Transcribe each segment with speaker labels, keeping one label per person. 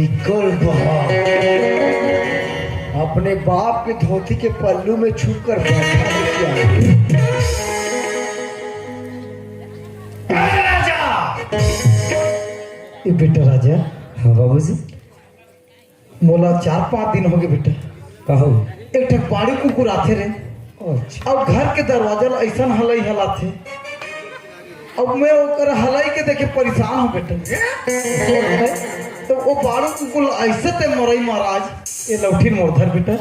Speaker 1: निकल बाहर। अपने बाप के धोती के पल्लू में छुप कर बैठा है क्या? राजा ये बेटा राजा।
Speaker 2: हाँ बाबूजी।
Speaker 1: मोला 4-5 दिन हो गए बेटा।
Speaker 2: कहो
Speaker 1: एक ठक बाड़ी कुकुर आते रहे
Speaker 2: अच्छा
Speaker 1: और घर के दरवाजा ला ऐसा हलई हलाथे। अब मैं ओकर हलाई के देखे परेशान हूँ बेटा। तो वो बाड़ू कुकुर ऐसे ते मरई महाराज ये लौठी मोरधर बेटा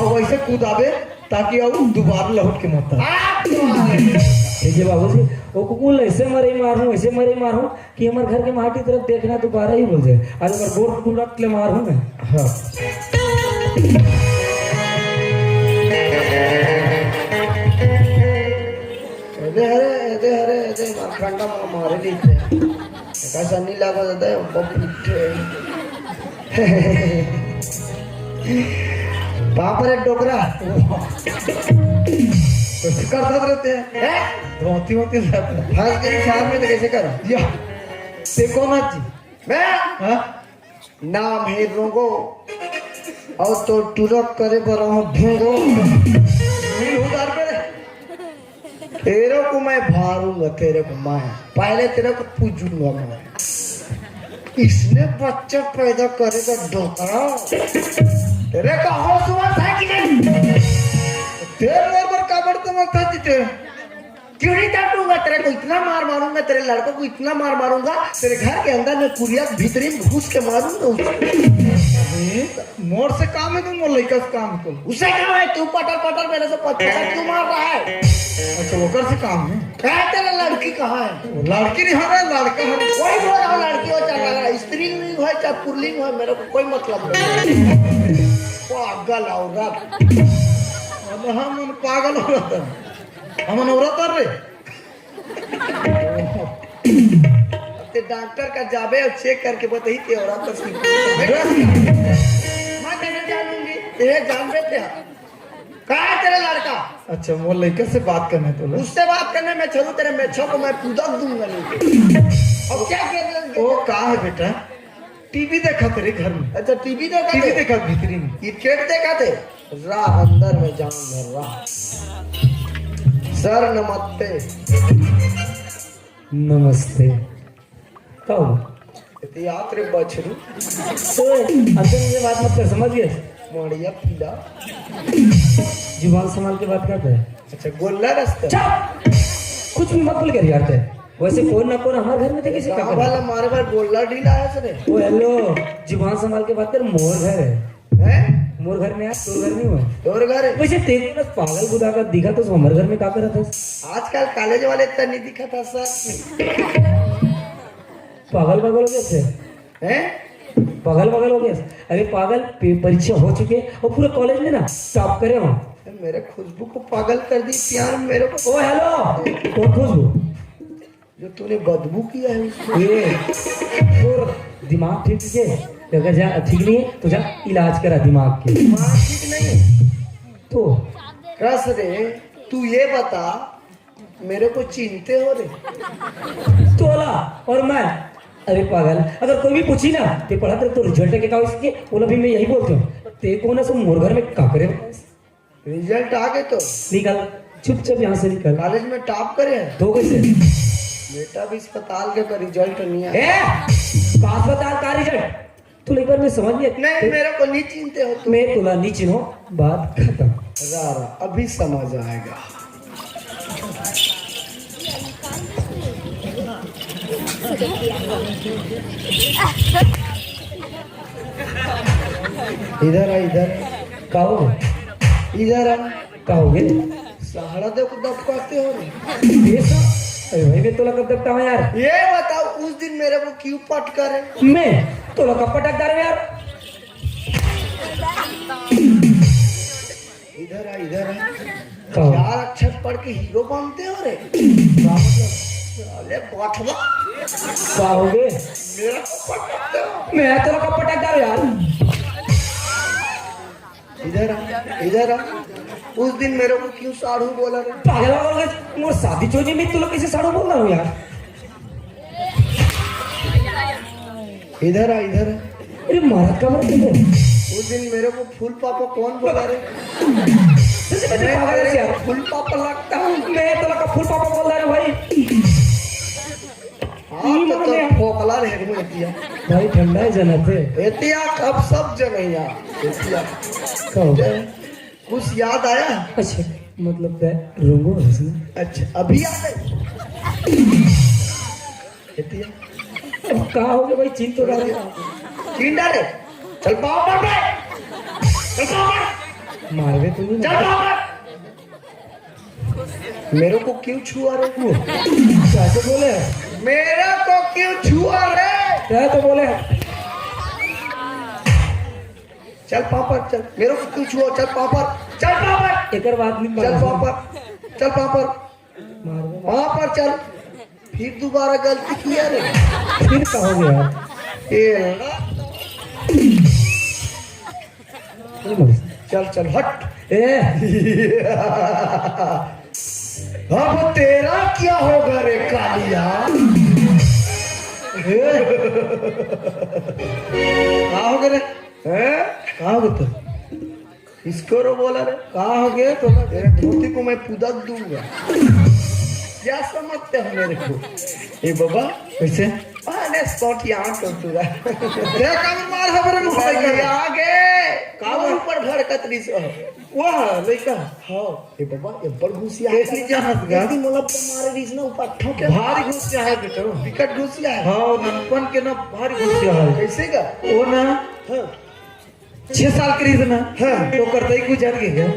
Speaker 1: और वैसे कूदावे ताकि अब दोबारा लौट के मरता।
Speaker 2: ठीक है बाबूजी। वो कुकुल ऐसे मरे मारूं कि हमारे घर के माटी तरफ देखना दोबारा ही बोल जाए। आज अगर गोर कुकुल रख ले मारूं मैं।
Speaker 1: हाँ अरे मारखंडा मारे नहीं थे कैसा नहीं लगा जाता है बाप रे डोकरा करते रहते हैं धोती होती फंस गई शाम में तो कैसे कर या ते कौन जी मैं हाँ नाम है रोगो और तो टुरक करे बरा हूँ भेगो उधार पे तेरे को मैं भारूंगा तेरे को मैं पहले तेरे को पूजूंगा मैं। इसने बच्चा पैदा करेगा डोकरा तेरे का होश हुआ था कि नहीं? तेरे पर काबड़ तो मत था जीते क्यों नहीं काटूंगा तेरे को इतना मार मारूंगा तेरे लड़कों को इतना मार मारूंगा तेरे घर के अंदर में कुरिया भीतरी घुस के मारूंगा मोर से काम है तुम मोर लड़का से काम को उसे काम है तू पटर मेरे से पत्थर क्यों मार रहा है? अच्छा वो कर से काम है क्या तेरा लड़की कहाँ है? लड़की नहीं है लड़का है कोई बोल रहा लड़की हो चाहे स्त्रीलिंग हो चाहे पुल्लिंग हो मेरे को कोई मतलब नहीं। पागल औरत हम पागल औरत हम औरत रे ते डॉक्टर का जाबे और चेक करके बताई ते औरत का मैं कैसे जानूंगी तेरे जानबे थे कहाँ है तेरा लड़का? अच्छा वो लड़के से बात करने तो उससे बात करने में चलूं तेरे मेछों को मैं कूदक दूंगा नहीं। अब क्या कर रहे हो? वो कहाँ है बेटा? टीवी देखा तेरे घर में। अच्छा टीवी देखा भीतरी में क्रिकेट देखा थे राह अंदर में जान भर रहा। सर नमस्ते।
Speaker 2: नमस्ते कहो
Speaker 1: यात्रे बछरू
Speaker 2: अंदर मुझे बात मत कर समझ गए
Speaker 1: मोड़िया पीला
Speaker 2: जुबान संभाल के बात करते हैं।
Speaker 1: अच्छा गोल्ला रास्ता
Speaker 2: कुछ भी मत बोल कर यार थे वैसे कौन ना कौन हमारे घर में थे किसी का
Speaker 1: वाला मारे बार गोल्ला ढीला है सरे
Speaker 2: ओ हेलो जुबान संभाल के बात कर मोर घर है मोर घर में यार तोर घर नहीं हुआ
Speaker 1: तोर घर है वैसे
Speaker 2: तेरे को पागल खुदा का दिखा तो हमारे घर में क्या कर रहा था?
Speaker 1: आजकल कॉलेज वाले इतना नहीं दिखा था सर।
Speaker 2: पागल हो गए थे
Speaker 1: हैं
Speaker 2: पागल हो गए। अरे पागल परीक्षा हो चुके और पूरे कॉलेज में ना टॉप करे हो।
Speaker 1: मेरे खुशबू को पागल कर दी प्यार मेरे को।
Speaker 2: ओ हेलो कौन खुशबू
Speaker 1: जो तूने बदबू किया है उसको
Speaker 2: और दिमाग ठीक है अगर जा ठीक नहीं है तो जा इलाज करा दिमाग के।
Speaker 1: दिमाग ठीक नहीं है
Speaker 2: तो
Speaker 1: रस रे तू ये बता मेरे को चिंते हो रे
Speaker 2: तोला और मैं अरे पागल अगर कोई भी पूछी ना ते पढ़ा तेरे तो रिजल्ट के का इसके बोला भी मैं यही बोलती हूँ ते को ना सब मोर घर में का करे
Speaker 1: रिजल्ट आ गए तो
Speaker 2: निकल चुपचाप यहाँ से निकल।
Speaker 1: कॉलेज में टॉप करे हैं
Speaker 2: दो कैसे
Speaker 1: बेटा भी अस्पताल के पर रिजल्ट नहीं आया।
Speaker 2: अस्पताल का रिजल्ट तू एक बार मैं समझ गया
Speaker 1: नहीं मेरे को नहीं चिंते हो तुम।
Speaker 2: मैं तुला नहीं चिन्हो बात खत्म।
Speaker 1: रा अभी समझ आएगा। इधर आ इधर
Speaker 2: कहोगे
Speaker 1: इधर आ
Speaker 2: कहोगे
Speaker 1: सहारा देखो दबकाते हो
Speaker 2: ये सब अरे भाई मैं तोला कब दबता हूँ यार?
Speaker 1: ये बताओ उस दिन मेरे को क्यों पट करे?
Speaker 2: मैं तोला कब पटकता हूँ यार?
Speaker 1: इधर आ 4 अक्षर पढ़ के हीरो बनते हो रे। साले बाठवा
Speaker 2: कहोगे
Speaker 1: मेरा को पटकते हो।
Speaker 2: मैं तोला कब पटकता हूँ यार?
Speaker 1: इधर आ उस दिन मेरे को क्यों साड़ू बोला रे?
Speaker 2: पागल मोर शादी चोरी में तू कैसे साड़ू बोल रहा हूँ यार?
Speaker 1: इधर आ
Speaker 2: अरे महाराज का बात है
Speaker 1: उस दिन मेरे को फूल पापा कौन बोला रे?
Speaker 2: मैं पागल है यार।
Speaker 1: फूल पापा लगता हूँ।
Speaker 2: मैं तो लगा फुल पापा बोल रहा है भाई।
Speaker 1: हाँ तो फोकला रहे तुम एतिया।
Speaker 2: भाई ठंडा है जनाते
Speaker 1: एतिया कब सब जगह एतिया
Speaker 2: कब
Speaker 1: कुछ याद आया?
Speaker 2: अच्छा मतलब रोंगो हंसना
Speaker 1: अच्छा अभी याद है? एतिया
Speaker 2: अब कहाँ हो गया भाई चीन तो डाले
Speaker 1: चीन डाले चल पाओ पर चल पाओ
Speaker 2: मारवे तो नहीं
Speaker 1: चल पाओ मेरे को क्यों छुआ रे?
Speaker 2: क्या तो बोले
Speaker 1: मेरे को क्यों छुआ रे?
Speaker 2: क्या तो बोले
Speaker 1: चल पापड़ चल मेरे को क्यों छुआ? चल पापड़ चल पापड़
Speaker 2: एक बात नहीं
Speaker 1: चल पापड़ चल पापड़
Speaker 2: मारवे
Speaker 1: वहां पर चल फिर दोबारा गलती किया रे
Speaker 2: फिर कहोगे यार
Speaker 1: ये
Speaker 2: चल
Speaker 1: चल चल हट
Speaker 2: ए
Speaker 1: अब तेरा क्या होगा रे कालिया? कहा हो गए रे?
Speaker 2: कहाँ हो गए तो
Speaker 1: इसको रो बोला रे?
Speaker 2: कहाँ हो गए तो
Speaker 1: तेरे धोती को मैं पुदक दूंगा। क्या समझते हो मेरे को? ए बाबा
Speaker 2: कैसे
Speaker 1: आने स्पॉट यहाँ तो तुरा
Speaker 2: क्या काम मार है मेरे मुंह पे
Speaker 1: आगे काम ऊपर भड़कत रही सो
Speaker 2: वाह लड़का
Speaker 1: हाँ ए बाबा ये बड़ घुसिया
Speaker 2: कैसी जहाज गा
Speaker 1: कैसी मतलब मारे रही ना ऊपर ठोके
Speaker 2: भारी घुसिया है बेटा
Speaker 1: विकट घुसिया है।
Speaker 2: हाँ ननपन के ना भारी घुसिया है
Speaker 1: कैसे का?
Speaker 2: वो ना
Speaker 1: हाँ
Speaker 2: 6 साल करीब ना
Speaker 1: हाँ।
Speaker 2: तो करते ही गुजर गया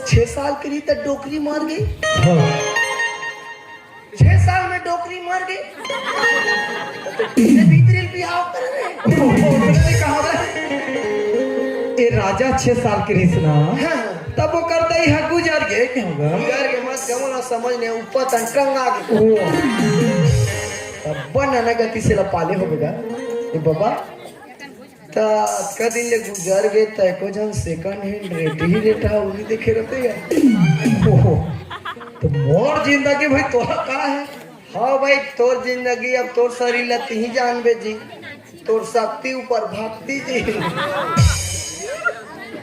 Speaker 1: 6 साल के लिए तक डोकरी मार गई।
Speaker 2: हाँ
Speaker 1: 6 साल में डोकरी मार गई तो कितने भीतरी बिहाव कर रहे
Speaker 2: ये राजा 6 साल के रीस ना
Speaker 1: हैं?
Speaker 2: तब वो करते ही है गुजर गए क्या होगा
Speaker 1: यार के मत कमो ना समझ ने ऊपर तंकंग आ गई
Speaker 2: ओ
Speaker 1: तब ना गति से पाले हो बेगा ए बाबा ता कदिन ले गुजर गए तय को जन सेकंड हैंड रेट ही रेटा उनी देखे रहते यार।
Speaker 2: ओहो तो मोर जिंदगी भाई तोरा का है
Speaker 1: हाँ भाई तोर जिंदगी अब तोर शरीर लत ही जानबे जी तोर शक्ति ऊपर भक्ति जी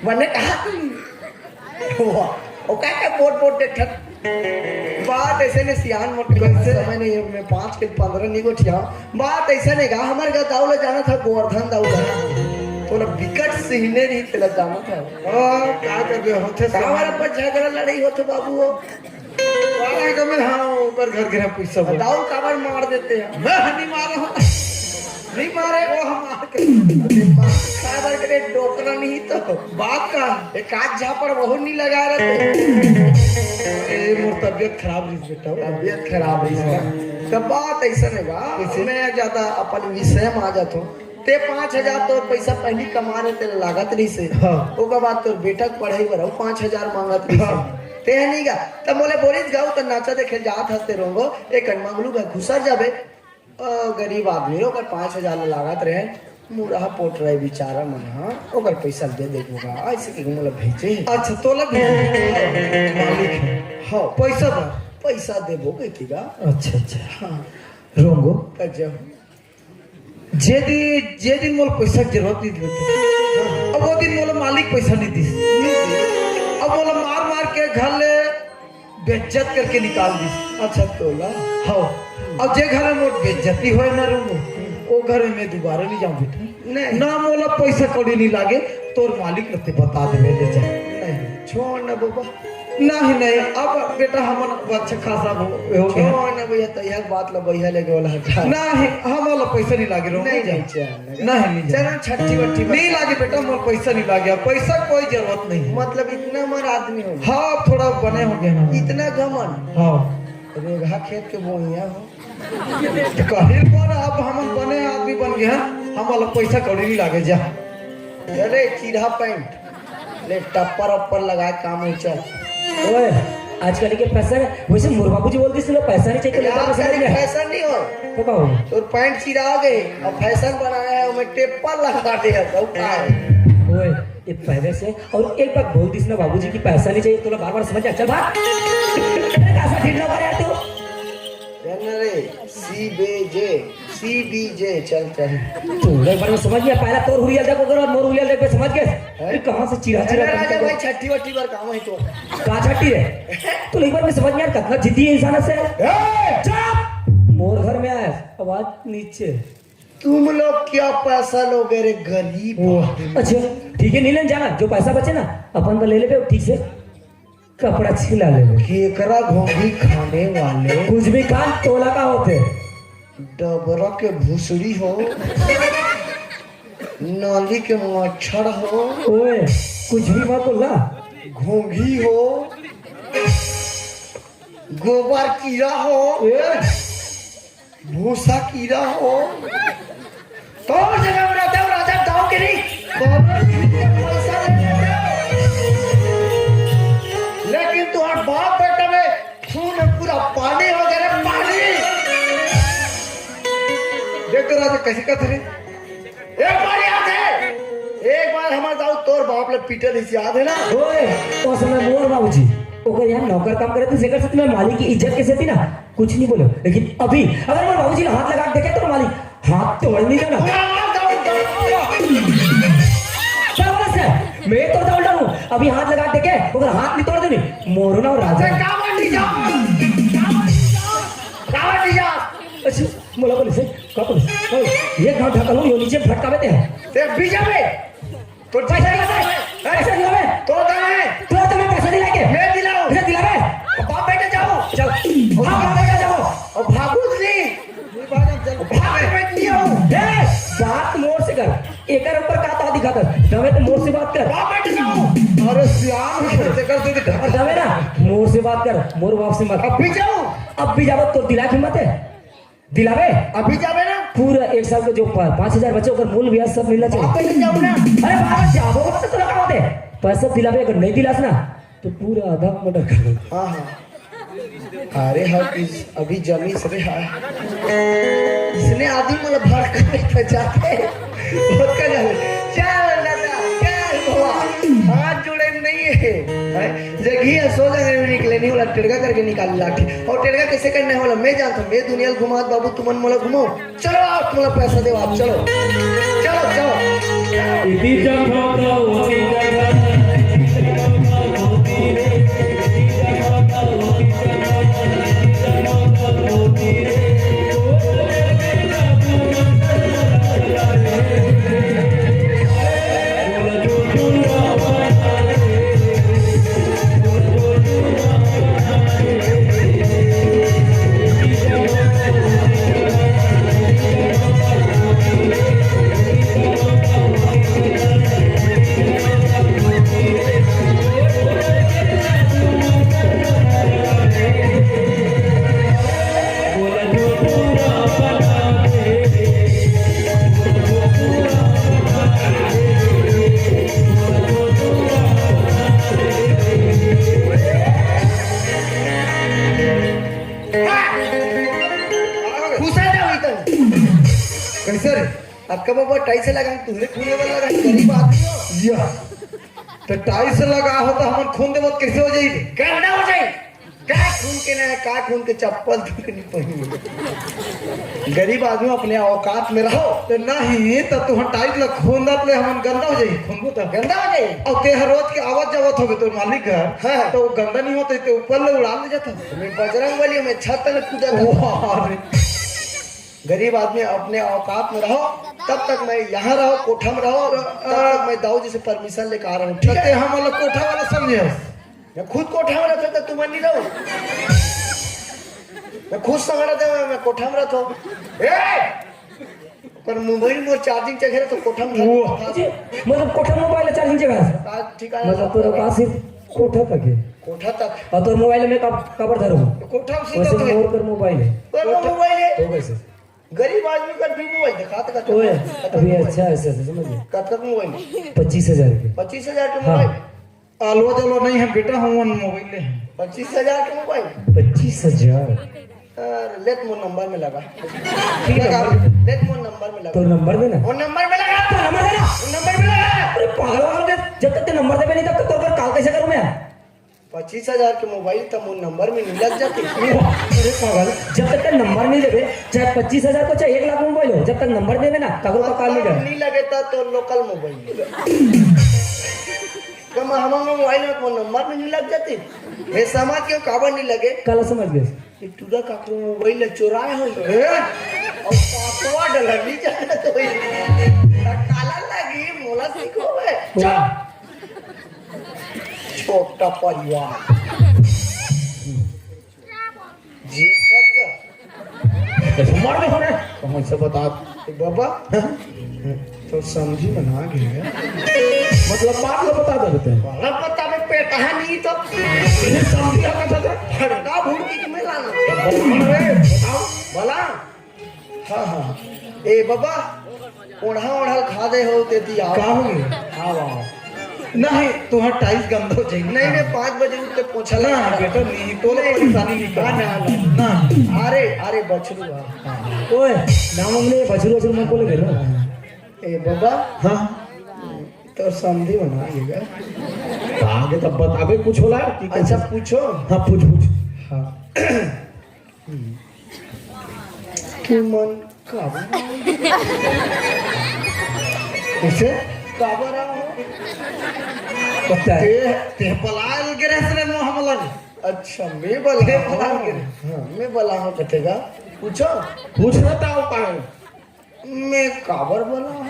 Speaker 1: मैंने कहा ओ का पोट पोट देखत बात ऐसे ने सियान मत समय नहीं है मैं 5 के 15 नहीं को ठिया बात ऐसा नहीं कहा हमारे घर दाऊला जाना था गोवर्धन दाऊला तो ना विकट सिहने नहीं तेला जाना था
Speaker 2: क्या कर रहे होते
Speaker 1: हमारे पर झगड़ा लड़ाई होते बाबू हो
Speaker 2: वाला का मैं हाँ ऊपर घर गिरा पैसा बोल
Speaker 1: दाऊ काबर मार देते हैं
Speaker 2: मैं नहीं मारा
Speaker 1: नहीं मारे वो हम मार के काबर के डोकरा नहीं तो
Speaker 2: बात का
Speaker 1: एक आध झापड़ बहुत नहीं लगा रहे थे
Speaker 2: ए मोर तबियत खराब रही बेटा
Speaker 1: तबियत खराब है इसका तो बात ऐसा नहीं बा मैं ज्यादा अपन विषय में आ जाता हूँ ते 5,000 तो पैसा पहली कमा रहे तेरे लागत रही से
Speaker 2: हाँ।
Speaker 1: ओकर बाद तोर बेटा के पढ़ाई बर 5,000 मांगत रही
Speaker 2: हाँ।
Speaker 1: ते नहीं गा तब बोले बोलिस गाओ तो नाचा देखे जात हंसते रहोगो एक मंगलू का घुसर जाबे गरीब आदमी रो कर 5,000 लागत रहे मुराहा पोट रहे बेचारा मन हाँ ओकर पैसा दे देगा ऐसे के मतलब भेजे
Speaker 2: अच्छा तोला मालिक है
Speaker 1: हाँ
Speaker 2: पैसा
Speaker 1: देबो कहतीगा
Speaker 2: अच्छा अच्छा
Speaker 1: हाँ
Speaker 2: रोंगो
Speaker 1: जब
Speaker 2: जे दिन मोल पैसा की जरूरत नहीं थी अब वो दिन मोला मालिक पैसा नहीं दी अब मोला मार मार के घर ले बेइज्जत करके निकाल दी
Speaker 1: अच्छा तोला
Speaker 2: हाँ अब जे घर में मोर बेइज्जती होए ना रोंगो वो घर में दोबारा नहीं जाऊं बेटा
Speaker 1: नहीं
Speaker 2: ना मोला पैसा कौड़ी नहीं लागे तोर मालिक रहते बता दे ले जा
Speaker 1: नहीं छोड़ ना बाबा
Speaker 2: नहीं अब बेटा हमन अच्छा खासा हो गया
Speaker 1: छोड़ ना भैया तो यह बात ला भैया लेके वाला हटा
Speaker 2: नहीं हमारा पैसा नहीं लागे रोंगो
Speaker 1: नहीं
Speaker 2: जा
Speaker 1: नहीं
Speaker 2: नहीं
Speaker 1: चलो छठी बट्टी
Speaker 2: नहीं लागे बेटा मोर पैसा नहीं लागे पैसा कोई जरूरत नहीं है
Speaker 1: मतलब इतना मर आदमी हो
Speaker 2: हाँ थोड़ा बने हो गया ना
Speaker 1: इतना घमन
Speaker 2: हाँ
Speaker 1: रेगा खेत के बोइया हो
Speaker 2: कहीं पर अब हम बने आदमी बन गए हमारा पैसा कौड़ी नहीं लागे जा
Speaker 1: अरे चिढ़ा पैंट ले टप्पर अप्पर लगा काम हो चल
Speaker 2: ओए आजकल के पैसा वैसे मोर बाबूजी बोलते थे पैसा नहीं चाहिए
Speaker 1: यार तेरी फैशन नहीं हो
Speaker 2: तो कहो
Speaker 1: तो पैंट चिढ़ा गए और फैशन बनाया है उसमें टेपर लगा दे तो का
Speaker 2: ओए ये पहले से और एक बात बोल दिस ना बाबूजी की पैसा नहीं चाहिए तो बार-बार समझ आ चल भाग कैसा ठीक लगा रहा तू
Speaker 1: रे सी बे जे CDJ चल चल।
Speaker 2: तू एक बार में समझ गया, पहला तोर हुरिया देख अगर और मोर हुरिया देख पे समझ गए अरे कहां से चिरा चिरा
Speaker 1: राजा भाई छठी वट्टी बार काम है तो
Speaker 2: कहां छट्टी है तू एक बार में समझ गया कितना जिद्दी है इंसान से। चुप मोर घर में आया आवाज नीचे।
Speaker 1: तुम लोग क्या पैसा लोगे रे गरीब आदमी?
Speaker 2: अच्छा ठीक है नहीं लेने जाना, जो पैसा बचे ना अपन तो ले ले ठीक से कपड़ा छिला ले।
Speaker 1: केकरा घोंगी खाने वाले
Speaker 2: कुछ भी कान तोला का होते
Speaker 1: डबरा के भूसड़ी हो, नाली के मच्छर हो,
Speaker 2: ओए कुछ भी मत बोलना,
Speaker 1: घोंगी हो, गोबर कीड़ा हो, भूसा कीड़ा हो, तो जगह में रहते हो राजा गाँव के नहीं पैसा लेकिन तुम्हारा बाप बेटा में खून पूरा पानी हो गया रे, पानी। देखो राजा कैसे कहते रे, एक बार याद है, एक बार हमारे दाऊ तोर बाप ले पीटल इस याद है ना?
Speaker 2: ओए तो समय मोर बाबूजी ओकर यहाँ नौकर काम करे थे जेकर से तुम्हें मालिक की इज्जत कैसे थी ना कुछ नहीं बोले, लेकिन अभी अगर मैं बाबूजी ने हाथ लगा के देखे तो मालिक हाथ तोड़ नहीं देना। क्या बोला सर, मैं तो दौड़ हूँ अभी हाथ लगा के देखे अगर हाथ नहीं तोड़ देनी मोरो ना राजा। अच्छा बोला बोले से का बोले ये गांव ढका लो यो नीचे फटका देते हैं
Speaker 1: ते बीजा में तो पैसा दिलावे,
Speaker 2: पैसा दिलावे
Speaker 1: तो दाए
Speaker 2: तो तुम्हें पैसा दिला के
Speaker 1: मैं दिलाऊं,
Speaker 2: मुझे दिलावे
Speaker 1: बाप बेटे जाओ
Speaker 2: चल हाँ बाप बेटा जाओ
Speaker 1: और भागो जी भाग में नहीं हूं
Speaker 2: ए बात मोर से कर एकर ऊपर का ता दिखा कर दवे तो मोर से बात कर
Speaker 1: बाप बेटे जाओ। अरे श्याम कैसे कर दे
Speaker 2: और दवे ना मोर से बात कर मोर बाप से मत।
Speaker 1: अभी जाओ,
Speaker 2: अब भी जावत तो दिला की मत है दिलावे
Speaker 1: अभी जावे ना
Speaker 2: पूरा एक साल का जो 5,000 बच्चों का मूल ब्याज सब मिलना
Speaker 1: बाप
Speaker 2: चाहिए।
Speaker 1: बेटे जाओ ना,
Speaker 2: अरे बाबा जाबो से तो लगा होते पैसा दिलावे अगर नहीं दिलास ना तो पूरा आधा मर्डर कर दो।
Speaker 1: हाँ हाँ अरे हाँ अभी जमी से हाँ इसने आदमी मतलब भर कर जाते चल लगा चल हुआ हाथ जुड़े नहीं है जगह सो जगह में निकले नहीं वाला टेढ़ा करके निकाल लाठी और टेढ़ा कैसे करने वाला मैं जानता हूँ, मैं दुनिया घुमा बाबू तुमन मोला घुमाओ, चलो आप मोला पैसा दे आप चलो चलो कैसे रे आपका बाबा टाइस लगा तुझे खूने वाला लगा गरीब आदमी हो या तो टाइस लगा हो तो हम खून देवत कैसे हो जाई गंदा हो जाई का खून के ना का खून के चप्पल धुल नहीं पही गरीब आदमी अपने औकात में रहो तो नहीं तो तू टाइट लग खून दात ले हम गंदा हो जाई खून तो गंदा हो जाई और ते हर रोज के आवाज जावत होगे तो मालिक घर हां तो गंदा नहीं होते तो ऊपर ले उड़ा ले जाता मैं बजरंग बली में छत में कूदा गरीब आदमी अपने औकात में रहो, तब तक मैं यहाँ रहो कोठा में रहो, तब तक मैं दाऊ जी से परमिशन लेकर आ रहा हूँ। ठीक है हम वाला कोठा वाला समझे, मैं खुद कोठा में रहता था तुम नहीं रहो, मैं खुद समझ रहा था मैं कोठा में रहता हूँ। पर मोबाइल में चार्जिंग चाहिए तो कोठा में
Speaker 2: मतलब कोठा मोबाइल चार्जिंग जगह
Speaker 1: ठीक है
Speaker 2: मतलब तेरे पास सिर्फ कोठा तक है,
Speaker 1: कोठा तक
Speaker 2: और तो मोबाइल में कवर धरो
Speaker 1: कोठा में
Speaker 2: वैसे मोर कर मोबाइल है
Speaker 1: तो कैसे गरीब आदमी का भी मोबाइल दिखाता का
Speaker 2: ओए अभी अच्छा ऐसे समझिए
Speaker 1: कब मोबाइल
Speaker 2: 25,000 के
Speaker 1: 25,000 के मोबाइल आलो चलो नहीं है बेटा हम मोबाइल ले 25,000 के मोबाइल
Speaker 2: 25,000
Speaker 1: लेट मोर नंबर में लगा
Speaker 2: ठीक है
Speaker 1: लेट मोर नंबर में लगा
Speaker 2: तो नंबर देना
Speaker 1: वो नंबर में लगा
Speaker 2: तो नंबर देना
Speaker 1: नंबर में लगा
Speaker 2: अरे पागल वाले जब तक ते नंबर दे नहीं तब तक तो काल कैसे करूं मैं
Speaker 1: 25,000 के मोबाइल तो मुझ नंबर में नहीं लग जाती।
Speaker 2: अरे पागल, जब तक नंबर नहीं देवे, चाहे 25,000 को चाहे 1 लाख मोबाइल हो, जब तक नंबर देवे ना कगरो का काल नहीं
Speaker 1: नहीं लगेता तो लोकल मोबाइल कम हमारे मोबाइल में कौन नंबर में नहीं लग जाती हे समाज क्यों काबर नहीं लगे
Speaker 2: काला समझ गए।
Speaker 1: कि तुरा काकरो मोबाइल चुराए हो और पासवर्ड डलनी जाए तो काला लगी मोला सीखो है छोटा परिवार जी
Speaker 2: मार दे होने
Speaker 1: कौन से बता बाबा तो समझी बना गए
Speaker 2: मतलब बात लो बता देते हैं।
Speaker 1: वाला पता में पेटा है नहीं तो समझा का था फड़का भूल की में लाना बताओ भला हाँ हाँ ए बाबा ओढ़ा ओढ़ा खा दे हो ते दिया
Speaker 3: का होगी
Speaker 1: हाँ वाह
Speaker 3: नहीं तुम्हारा टाइस गंदा हो जाएगी।
Speaker 1: नहीं नहीं 5 बजे उठ के पहुंचला
Speaker 3: ना बेटा नहीं तो परेशानी नहीं
Speaker 1: ना
Speaker 3: कर
Speaker 1: ना
Speaker 3: ना
Speaker 1: अरे अरे बछरू हाँ
Speaker 2: ओए नाम हमने बछरू बछरू मत बोले ना।
Speaker 1: ए बाबा
Speaker 3: हाँ
Speaker 1: तो समझी बना लेगा
Speaker 2: आगे तब बताबे कुछ होला कि
Speaker 1: अच्छा पूछो
Speaker 2: हाँ पूछ पूछ।
Speaker 1: हाँ कि मन काबर कैसे काबर आओ
Speaker 2: पता है
Speaker 3: ते ते पलायल गिरे से नो हमला
Speaker 1: अच्छा मैं बला हाँ मैं बला हूँ कटेगा पूछो
Speaker 2: पूछ रहा हूँ पाए
Speaker 1: मैं काबर बला हूँ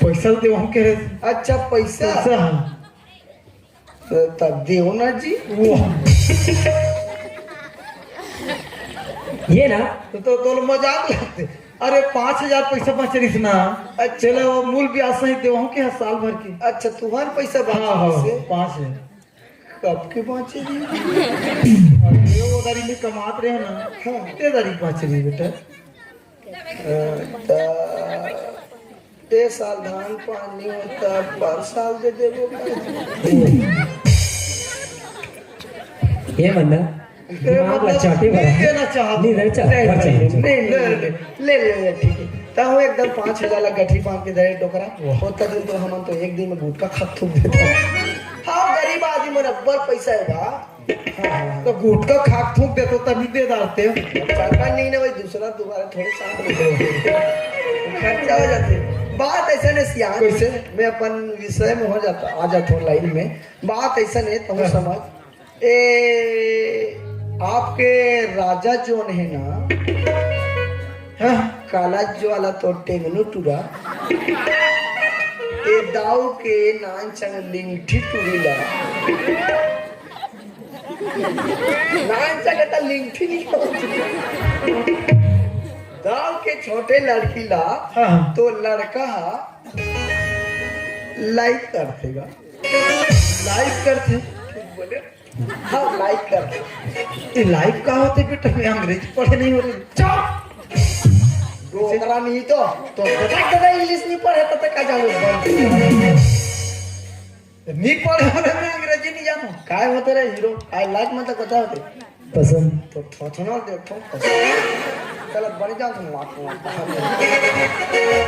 Speaker 3: पैसा दे हम के
Speaker 1: अच्छा पैसा
Speaker 3: पैसा
Speaker 1: तो तब देव ना जी
Speaker 2: ये ना
Speaker 3: तो मजाक लगते अरे 5,000 पैसा बच रही ना
Speaker 1: अच्छा।
Speaker 3: चलो वो मूल ब्याज सही दे हम के साल भर की
Speaker 1: अच्छा तुम्हारे पैसा
Speaker 3: हाँ हाँ
Speaker 1: बाकी से
Speaker 3: 5 है
Speaker 1: कब के बाँचे दी
Speaker 3: ये वो दारी में कमात रहे ना
Speaker 1: हाँ
Speaker 3: ते दारी बच रही बेटा
Speaker 1: ये साल धान पानी होता पर साल दे देवो
Speaker 2: ये बंदा दिमाग ला चाटे भरा
Speaker 3: देना चाहते
Speaker 2: नहीं नहीं चल
Speaker 1: ले ठीक है तो हम एकदम 5,000 ला गठी बांध के दे डोकरा होता दिन तो हम तो एक दिन में गुटका खा थूक देता हाँ गरीब आदमी में अब्बर पैसा है बा
Speaker 3: तो गुटका खाक थूक दे तो तभी दे डालते हो
Speaker 1: चाका नहीं ना भाई दूसरा दोबारा थोड़े साथ खर्चा हो जाते बात ऐसा नहीं सियान
Speaker 3: कैसे?
Speaker 1: मैं अपन विषय में हो जाता आ जाता हूँ लाइन में बात ऐसा नहीं तुम समझ ए आपके राजा जो है ना
Speaker 3: हाँ
Speaker 1: काला जो वाला तो टेंगनु टूरा ए दाऊ के नान चंग लिंगठी टूरीला नान चंग ता लिंगठी नहीं होती दाऊ के छोटे लड़की ला
Speaker 3: हाँ
Speaker 1: तो लड़का लाइक करतेगा
Speaker 3: लाइक करते
Speaker 1: बोले हाँ लाइक करते
Speaker 3: ये लाइक का होते बेटा मैं अंग्रेजी पढ़े नहीं हो रही
Speaker 1: चुप डोगरा नहीं तो इंग्लिश नहीं पढ़े तो का जानो
Speaker 3: नहीं पढ़े हो रहे मैं अंग्रेजी नहीं जानू
Speaker 1: काय होते रे हीरो आई लाइक मतलब कथा होते
Speaker 2: पसंद
Speaker 1: तो थोथना देखो चल बन जा तुम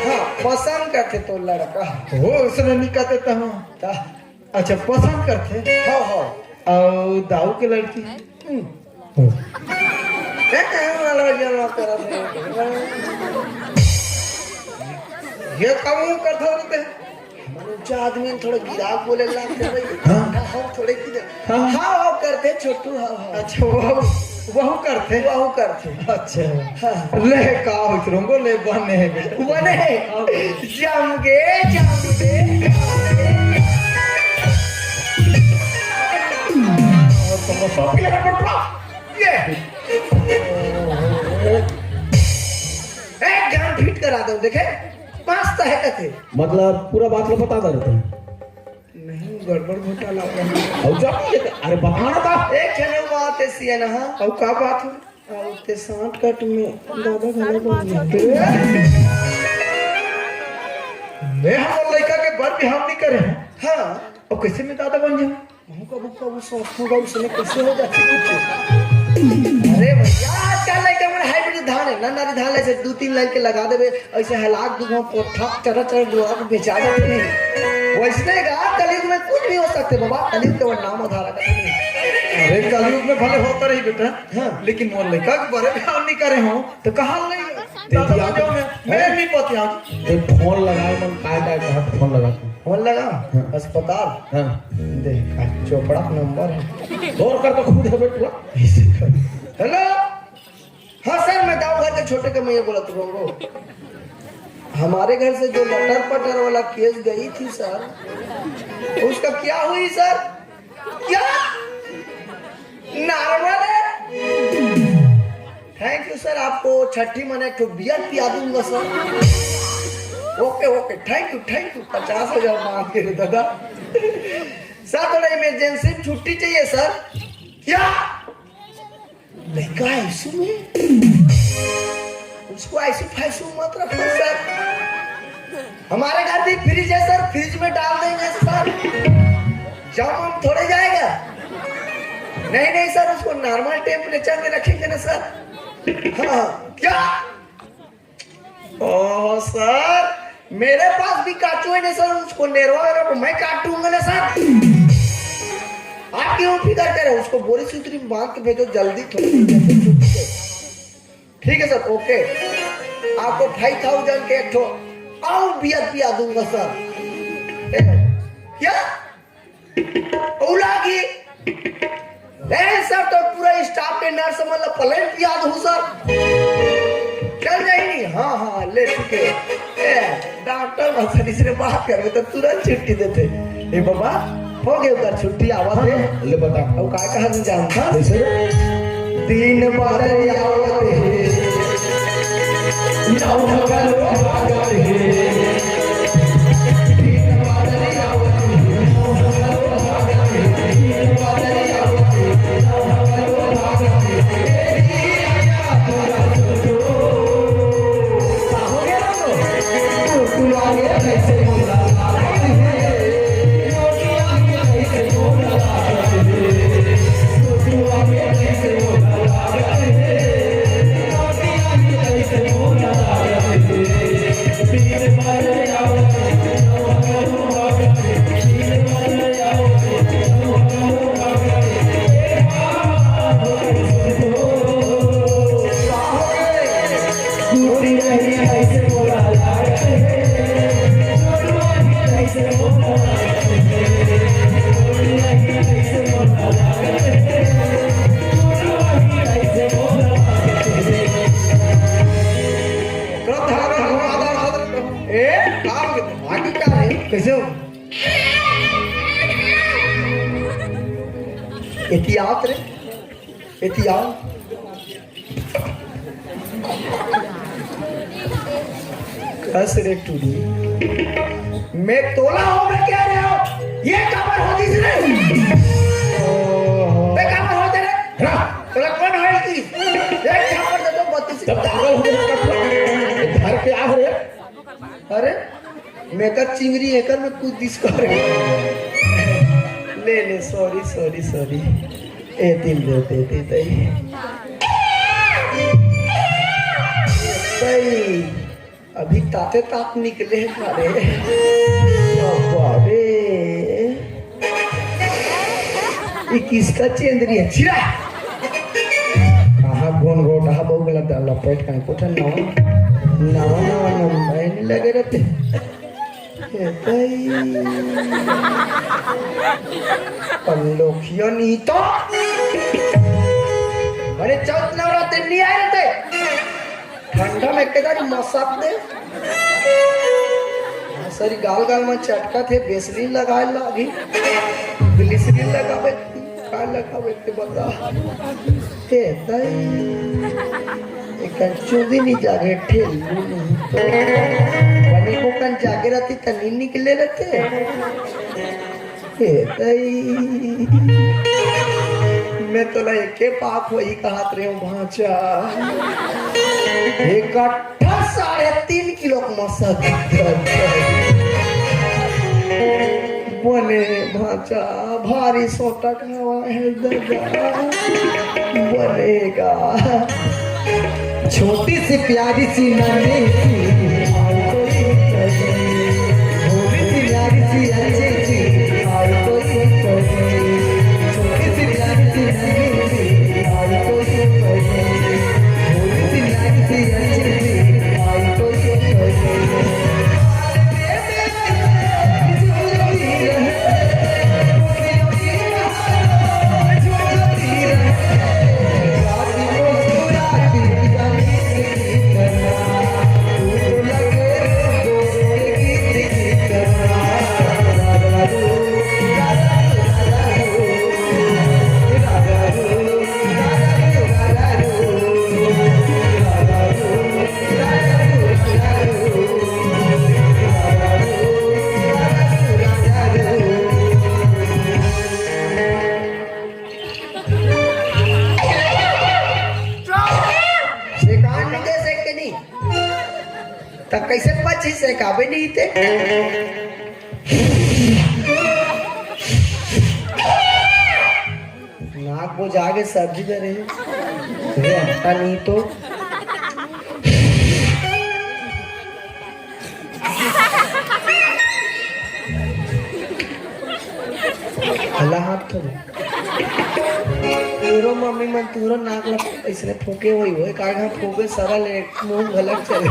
Speaker 1: हाँ पसंद करते तो लड़का
Speaker 3: हो उसने नहीं कहते तो हम
Speaker 1: ता
Speaker 3: अच्छा पसंद करते
Speaker 1: हाँ हाँ
Speaker 3: और दाऊ की लड़की ये काम करता रहते हैं
Speaker 1: मनुष्य आदमी थोड़ा गिराक बोले लगते
Speaker 3: हाँ?
Speaker 1: हम थोड़े
Speaker 3: हाँ?
Speaker 1: हाँ करते छोटू हाँ
Speaker 3: अच्छा वह करते
Speaker 1: वो करते
Speaker 3: अच्छा
Speaker 1: हाँ
Speaker 3: ले का उतरूंगो ले बने है बेटा
Speaker 1: बने जम गे ज्ञान फिट करा दो देखे पांच है कथे
Speaker 2: मतलब पूरा बात लो बता देते हैं।
Speaker 1: नहीं गड़बड़ घोटाला
Speaker 2: और जब अरे बताना था
Speaker 1: एक जने बात ऐसी है ना
Speaker 3: और का बात है
Speaker 1: और ते सांठ कट में दादा घरे बन
Speaker 3: मैं हम लड़का के बर भी हम नहीं करे हैं
Speaker 1: हाँ
Speaker 3: और कैसे मैं दादा बन जाऊं
Speaker 1: हम कबू कबू सोचूंगा उसने कैसे हो जाती कुछ अरे भैया आजकल लड़का में हाइब्रिड धान है नंदारी धान ऐसे 2-3 लाइन के लगा देवे ऐसे हलाक दूंगा पोठा चरा चरा दुआ को बेचा देते नहीं वैसने का कलयुग में कुछ भी हो सकते बाबा, कलयुग केवल नाम आधार का।
Speaker 3: अरे कलयुग में भले होता रही बेटा,
Speaker 1: हाँ।
Speaker 3: लेकिन मोर लड़का के बड़े ध्यान नहीं करे हो तो कहाँ नहीं दादा
Speaker 1: देखिए,
Speaker 3: जो मैं नहीं पति आज
Speaker 1: एक फोन लगाए मन काय कहा फोन लगा फोन लगा अस्पताल
Speaker 3: हाँ
Speaker 1: देख चोपड़ा नंबर है
Speaker 3: और कर तो खुद है बेटा।
Speaker 1: हेलो हाँ सर मैं गाँव घर के छोटे के मैं ये बोला तुमको हमारे घर से जो लटर पटर वाला केस गई थी सर उसका क्या हुई सर? क्या नॉर्मल है? थैंक यू सर, आपको छठी मने एक बियर पिया दूंगा sir. Okay okay thank you 50,000 मांग के दादा। सर थोड़ा इमरजेंसी छुट्टी चाहिए सर। क्या लड़का आईसीयू में? उसको आईसीयू फाइसू मत रखो सर। हमारे घर भी फ्रिज है सर, फ्रिज में डाल देंगे सर। जाम हम थोड़े जाएगा। नहीं सर, उसको नॉर्मल टेम्परेचर में रखेंगे ना सर। हाँ क्या? ओह सर मेरे पास भी काटू है ना सर, उसको नेरवा को मैं काटूंगा ना सर। आप क्यों फिक्र करें, उसको बोरी सूत्री में बांध के भेजो जल्दी थोड़ी। ठीक है सर ओके, आपको 5,000 के एक ठो और बियर पिया दूंगा सर। क्या उलागी सर? तो पूरा स्टाफ के नर्स मतलब प्लेन पिया दूं सर? चल जाएगी। हाँ ले चुके डॉक्टर मसली से बात कर तो तुरंत छुट्टी देते। ए बाबा हो गए उधर छुट्टी आवा थे ले बता अब का कहा नहीं जानता दिन बाद आवते नाउ भगलो भागते कैसे हो? एहतियात रे एहतियात। कस रे टूडी मैं तोला हो मैं क्या रहे हो? ये काबर होती से रे? मैं काबर होते रे? तोला कौन है की? एक काबर दे दो 32
Speaker 3: तब पागल हो गया घर पे आ रहे।
Speaker 1: अरे मेकर चिंगरी एकर में कुछ दिस कर ले सॉरी ए दिल दे सही अभी ताते तात निकले मारे बाबे ये किसका चेंदरी है छिरा कहाँ गोन गोटा बहुगला लपेट का कोठा नवा नंबर नहीं लगे रहते लोखियो नहीं तो अरे चौथ नवरात्रि नहीं आए रहते ठंडा में केदार मसाक दे सरी गाल में चटका थे बेसलीन लगाए लागी ग्लिसरीन लगावे का लगावे के बता हे तई एक चुदी नहीं जागे ठेल बनी को कन जागे रहती तनी निकले रहते हे तई मैं तो ला के पाक वही कहत रहे हूँ भांचा एक 3.5 किलो मसा बने भांचा भारी सोटा खावा है दगा बनेगा छोटी सी प्यारी सी नन्ही सी प्यारी सी तब कैसे 25 से काबे नहीं थे नाक वो जाके सब्जी दे रहे नहीं तो हला हाथ तो पूरो मम्मी मन पूरो नाक लग इसने फूके हुई हुए कागा फूके सारा ले मुंह गलत चले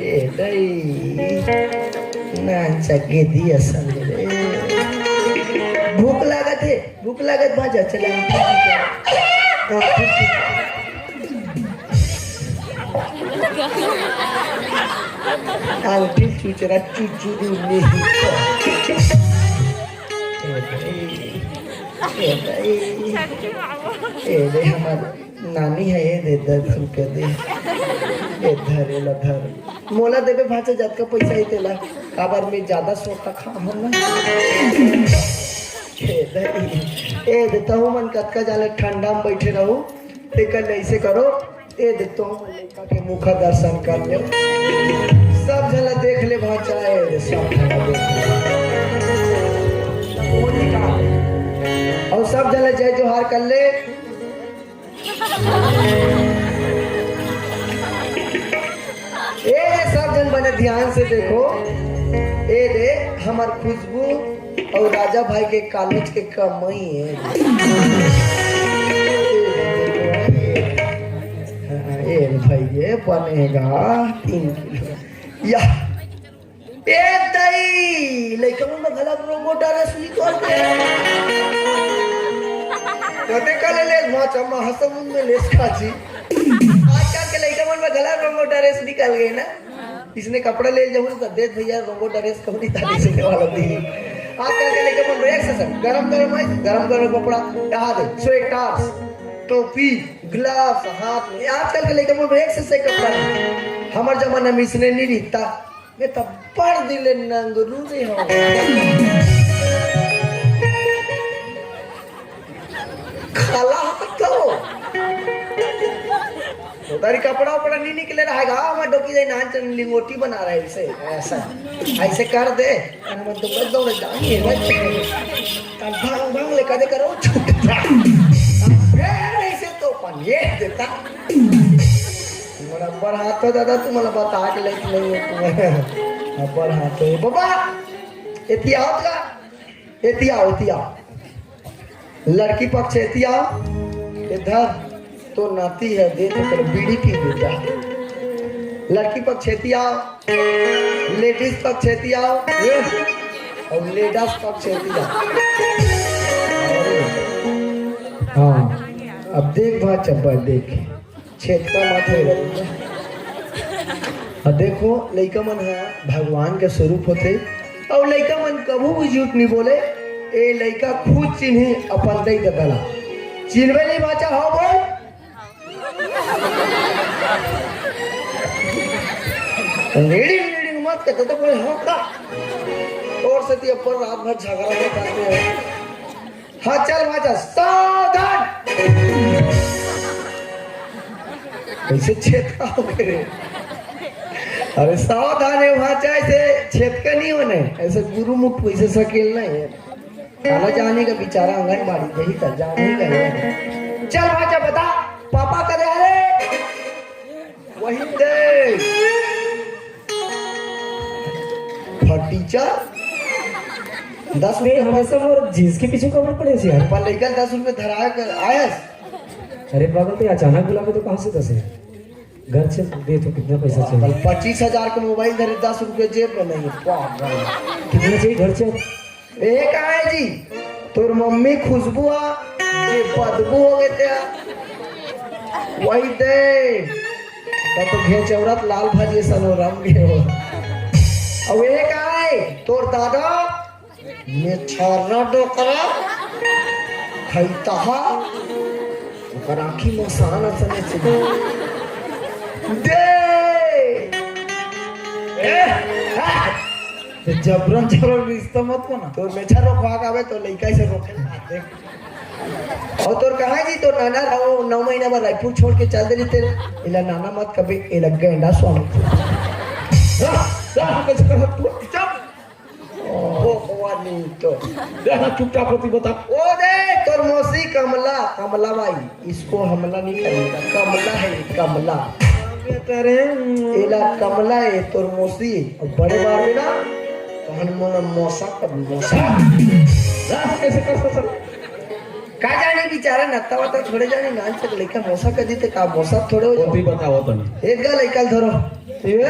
Speaker 1: ए दई ना चगे दी असल रे भूख लागत भाजा चला आंटी चुचरा चुचुरी नहीं ए दे हमार नानी है ये दे 10 रुपया दे ए धरे ला धर मोला देबे भाचा जात का पैसा ही तेला काबर में ज्यादा सोता खा हम ना ए देता हूँ मन कतका जाले ठंडा में बैठे रहूं ते कल ऐसे करो ए देता हूँ लड़का के मुख दर्शन कर ले सब जला देख ले भाचा ए सब जला देख ले और सब जला जय जोहार कर ले ए सब जन बने ध्यान से देखो ए दे हमार खुशबू और राजा भाई के कॉलेज के कमाई है ए भाई ये बनेगा 3 किलो या ए दई लेकिन मैं गलत रोबोट डाले सुई कर दे कते कले ले माचमा हसम में लेस खाची आजकल के लड़का मन में गलत रोबोट ड्रेस निकल गए ना इसने कपड़ा ले जाऊं तो दे भैया रोबोट ड्रेस कभी ताली से वाला दी आजकल के लड़का मन एक से गरम कपड़ा कहा दे स्वेटर टोपी ग्लव्स हाथ में आजकल के लड़का मन एक से कपड़ा हमार जमाना में इसने नहीं रीता मैं तब पढ़ दिले नंगरू रे हो खाला तो तारी कपड़ा उपड़ा नहीं निकले रहेगा मैं डोकी जाई नाच लिंगोटी बना रहा है इसे ऐसे कर दे मैं तो दौड़ जाएंगे भांग ले कदे करो ऐसे तो पन ये देता बराबर हाथ तो दादा तुम्हाला बता के लेके नहीं है तुम्हारे बराबर हाथ है बाबा एतिया लड़की पक्ष एतिया इधर तो नाती है दे तो कर बीड़ी पी बेटा लड़की पक्ष एतिया लेडीज पक्ष एतिया और लेडीज पक्ष एतिया हाँ अब देख भाई चब्बा देख छेदका माथे और देखो लड़का मन है भगवान के स्वरूप होते और लड़का मन कभू भी झूठ नहीं बोले ए लड़का खुद चिन्हे अपन दई दला चिन्हवे नहीं बाचा हो बोल रीडिंग मत कहते तो कोई होता और सती ऊपर रात भर झगड़ा होता है हाँ चल बाचा सावधान कैसे छेदका हो गए अरे सावधान है वहां चाहे से छेदका नहीं होने ऐसे गुरुमुख वैसे सकेल नहीं है खाना जाने का बेचारा आंगनबाड़ी यही कर जाने का है चल बाचा बता पापा करे अरे वही दे फटीचर 10
Speaker 2: नहीं हमेशा मोर जींस के पीछे कवर पड़े से यार
Speaker 1: पर लेकर 10 रुपए धरा कर आयस
Speaker 2: अरे पागल तो अचानक बुलावे तो कहाँ से 10 है घर से दे तो कितना पैसा चाहिए
Speaker 1: 25,000 का मोबाइल धरे 10 रुपए जेब में नहीं है
Speaker 2: कितना चाहिए घर से
Speaker 1: एक आए जी तोर मम्मी खुशबू आ ये बदबू हो गए थे वही दे तो घेचौरत लाल भाजी सनो रम गए हो अब एक आए तोर दादा ये छारना डोकरा खैता हा आँखी मसान असने से दे जबरन रिश्ता मत को ना तो मेछा रोकवा आवे तो लइका से रोके देख और तोर कहा जी तो नाना रहो 9 महीना बाद रायपुर छोड़ के चल देली तेरे इला नाना मत कभी इला गेंडा स्वामी
Speaker 3: कैसे कर तू चुप
Speaker 1: ओ भवानी तो
Speaker 3: देखना चुपचाप होती बता
Speaker 1: ओ दे तोर मौसी कमला कमला भाई इसको हमला नहीं करेगा कमला है कमला
Speaker 3: तेरे
Speaker 1: इला कमला है तोर मौसी और बड़े बार में ना तो हनुमान मौसा कर मौसा
Speaker 3: कैसे कर सकता
Speaker 1: का जाने बेचारा नत्ता वत्ता थोड़े जाने नान से लेकर मौसा कर दी का मौसा थोड़े हो
Speaker 3: होती बताओ तो
Speaker 1: एक गा लेकर धरो ये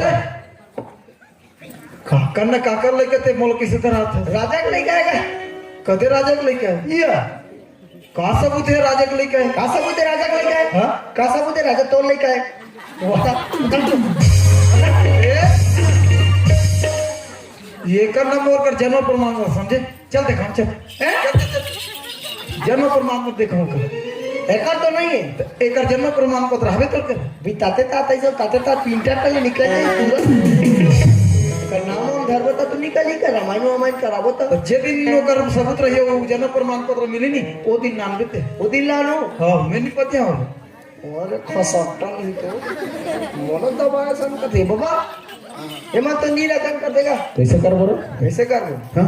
Speaker 3: काकर लेके ते मोल किसी तरह थे
Speaker 1: राजा के लेकर आएगा
Speaker 3: कदे राजा के लेके
Speaker 1: ये
Speaker 3: का सबूत है राजा के लेके
Speaker 1: का सबूत है राजा के लेकर आए
Speaker 3: हाँ?
Speaker 1: का सबूत है राजा तोड़ लेकर आए
Speaker 3: ये करना मोर कर जन्म प्रमाण पत्र समझे चल देखा चल जन्म प्रमाण पत्र देखा कर
Speaker 1: एकर तो नहीं है
Speaker 3: एक जन्म प्रमाण पत्र हवे तो कर
Speaker 1: बिताते तात ऐसे ताते तात प्रिंटर पे निकल जाए तुरंत का नाम और घर बता तो निकल ही कर रामायण कराबो तो
Speaker 3: जे दिन ओकर सबूत रहिए वो जन्म प्रमाण पत्र मिली नहीं वो दिन नाम देते
Speaker 1: वो दिन लानो
Speaker 3: हां मैं नहीं पता हूं
Speaker 1: और खसट्टा नहीं तो मोनो दबाया सन का दे बाबा एमा तो नीला कर देगा
Speaker 3: कैसे कर बोलो
Speaker 1: कैसे कर
Speaker 3: हां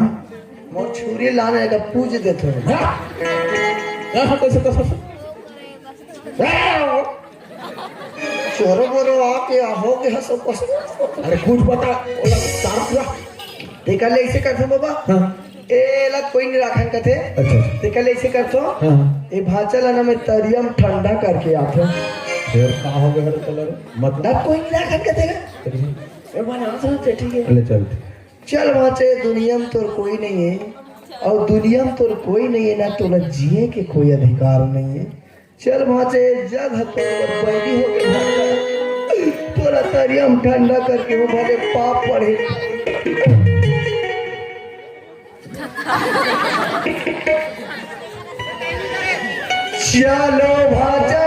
Speaker 1: मोर छुरी लाने का पूज दे थोड़े
Speaker 3: हां कैसे कर
Speaker 1: चोरो बोरो आके हो के हसो कस
Speaker 3: अरे कुछ बता ओला तार पूरा
Speaker 1: देखा ले ऐसे करथो बाबा
Speaker 3: हां
Speaker 1: ए ला कोई नहीं राखन कथे
Speaker 3: अच्छा
Speaker 1: देखा ले ऐसे करथो
Speaker 3: हां
Speaker 1: ए भाचल ना में तरियम ठंडा करके आथो
Speaker 3: फिर का हो गया कलर मत
Speaker 1: ना कोई नहीं राखन कथेगा ए बना तो ठीक है
Speaker 3: ले चल
Speaker 1: चल भाचे दुनिया में तोर कोई नहीं है और दुनिया में तोर कोई नहीं है ना तोला जिए के कोई अधिकार नहीं है चल भाचे जग तोर बैरी हो के तोरा तरियम ठंडा करके वो भले पाप पड़े चलो भाचा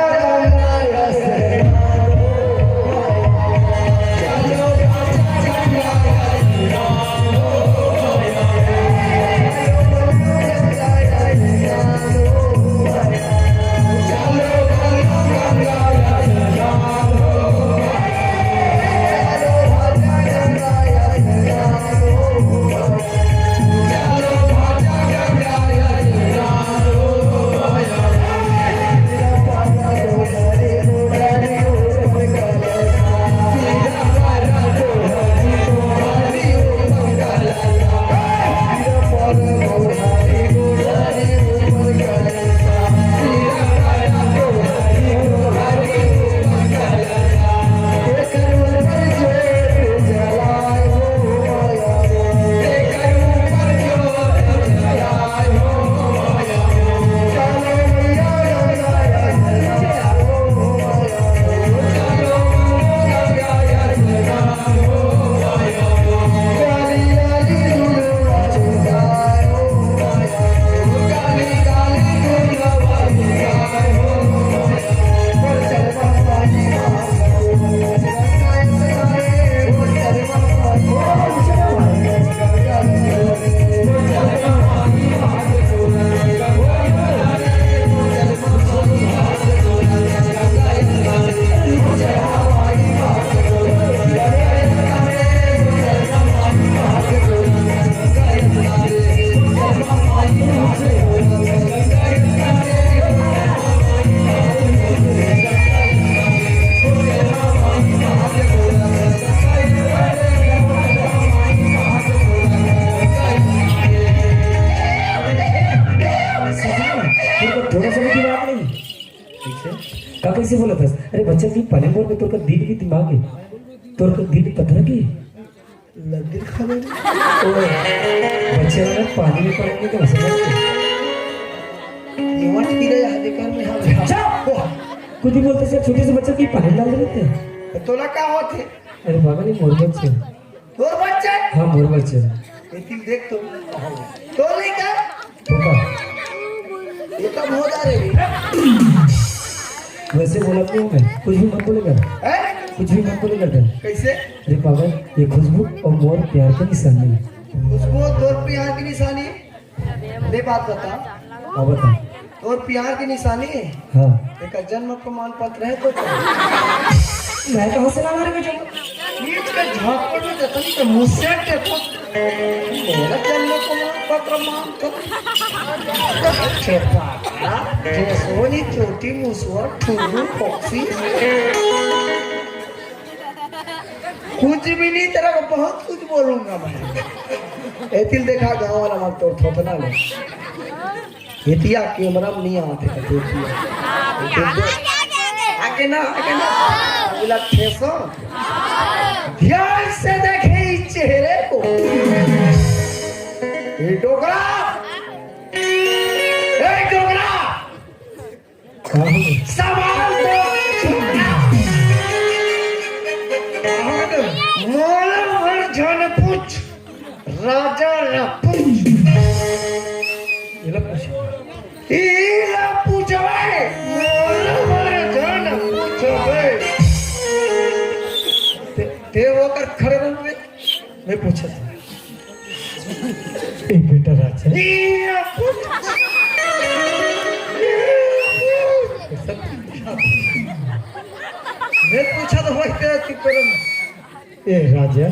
Speaker 2: का कैसे बोला था अरे बच्चा तू पहले बोल के तोर का दिल की दिमाग है तोर का दिल पत्थर की
Speaker 1: लद्दी खाने
Speaker 2: ओ बच्चे ना पानी में पड़ेंगे तो समझते
Speaker 1: ये मत गिरे आधे कर में हां
Speaker 2: कुछ ही बोलते से छोटे से बच्चे की पानी डाल देते हैं
Speaker 1: तोला का होते
Speaker 2: अरे बाबा ने मोर बच्चे
Speaker 1: तोर बच्चा
Speaker 2: हाँ मोर बच्चे
Speaker 1: ये तीन देख तो नहीं का
Speaker 2: तो का
Speaker 1: ये कब हो जा रही
Speaker 2: वैसे बोला नहीं हूँ मैं कुछ भी मत बोलेगा
Speaker 1: है
Speaker 2: कुछ भी मत बोलेगा कर
Speaker 1: कैसे
Speaker 2: अरे पागल ये खुशबू और मोर प्यार का निशानी है
Speaker 1: उसको तोर पे यहाँ की निशानी ले बात बता
Speaker 2: हाँ बता
Speaker 1: और प्यार की निशानी है
Speaker 2: हाँ
Speaker 1: एक जन्म प्रमाण पत्र है तो
Speaker 2: मैं कहाँ से लाना रे
Speaker 1: नीच के झापड़ में देखो नहीं तो मुझसे देखो मेरा जन्म प्रमाण पत्र मांग कर जे सोनी छोटी मुसवा ठुरू पक्षी कुछ भी नहीं तेरा को बहुत कुछ बोलूंगा मैं एतिल देखा गाँव वाला मत तो थोपना ले एतिया कैमरा में नहीं आते आगे ना बोला ठेसो ध्यान से देखे इस चेहरे को ये डोगरा सवाल तो मोलम हर जन पूछ राजा ला पूछ इला पूछवे मोलम हर जन पूछवे ते वो कर खड़े रहे मैं पूछा
Speaker 2: ए बेटा राजा
Speaker 1: इला पूछ मैं पूछा तो होते चुप करो ना
Speaker 2: ए राजा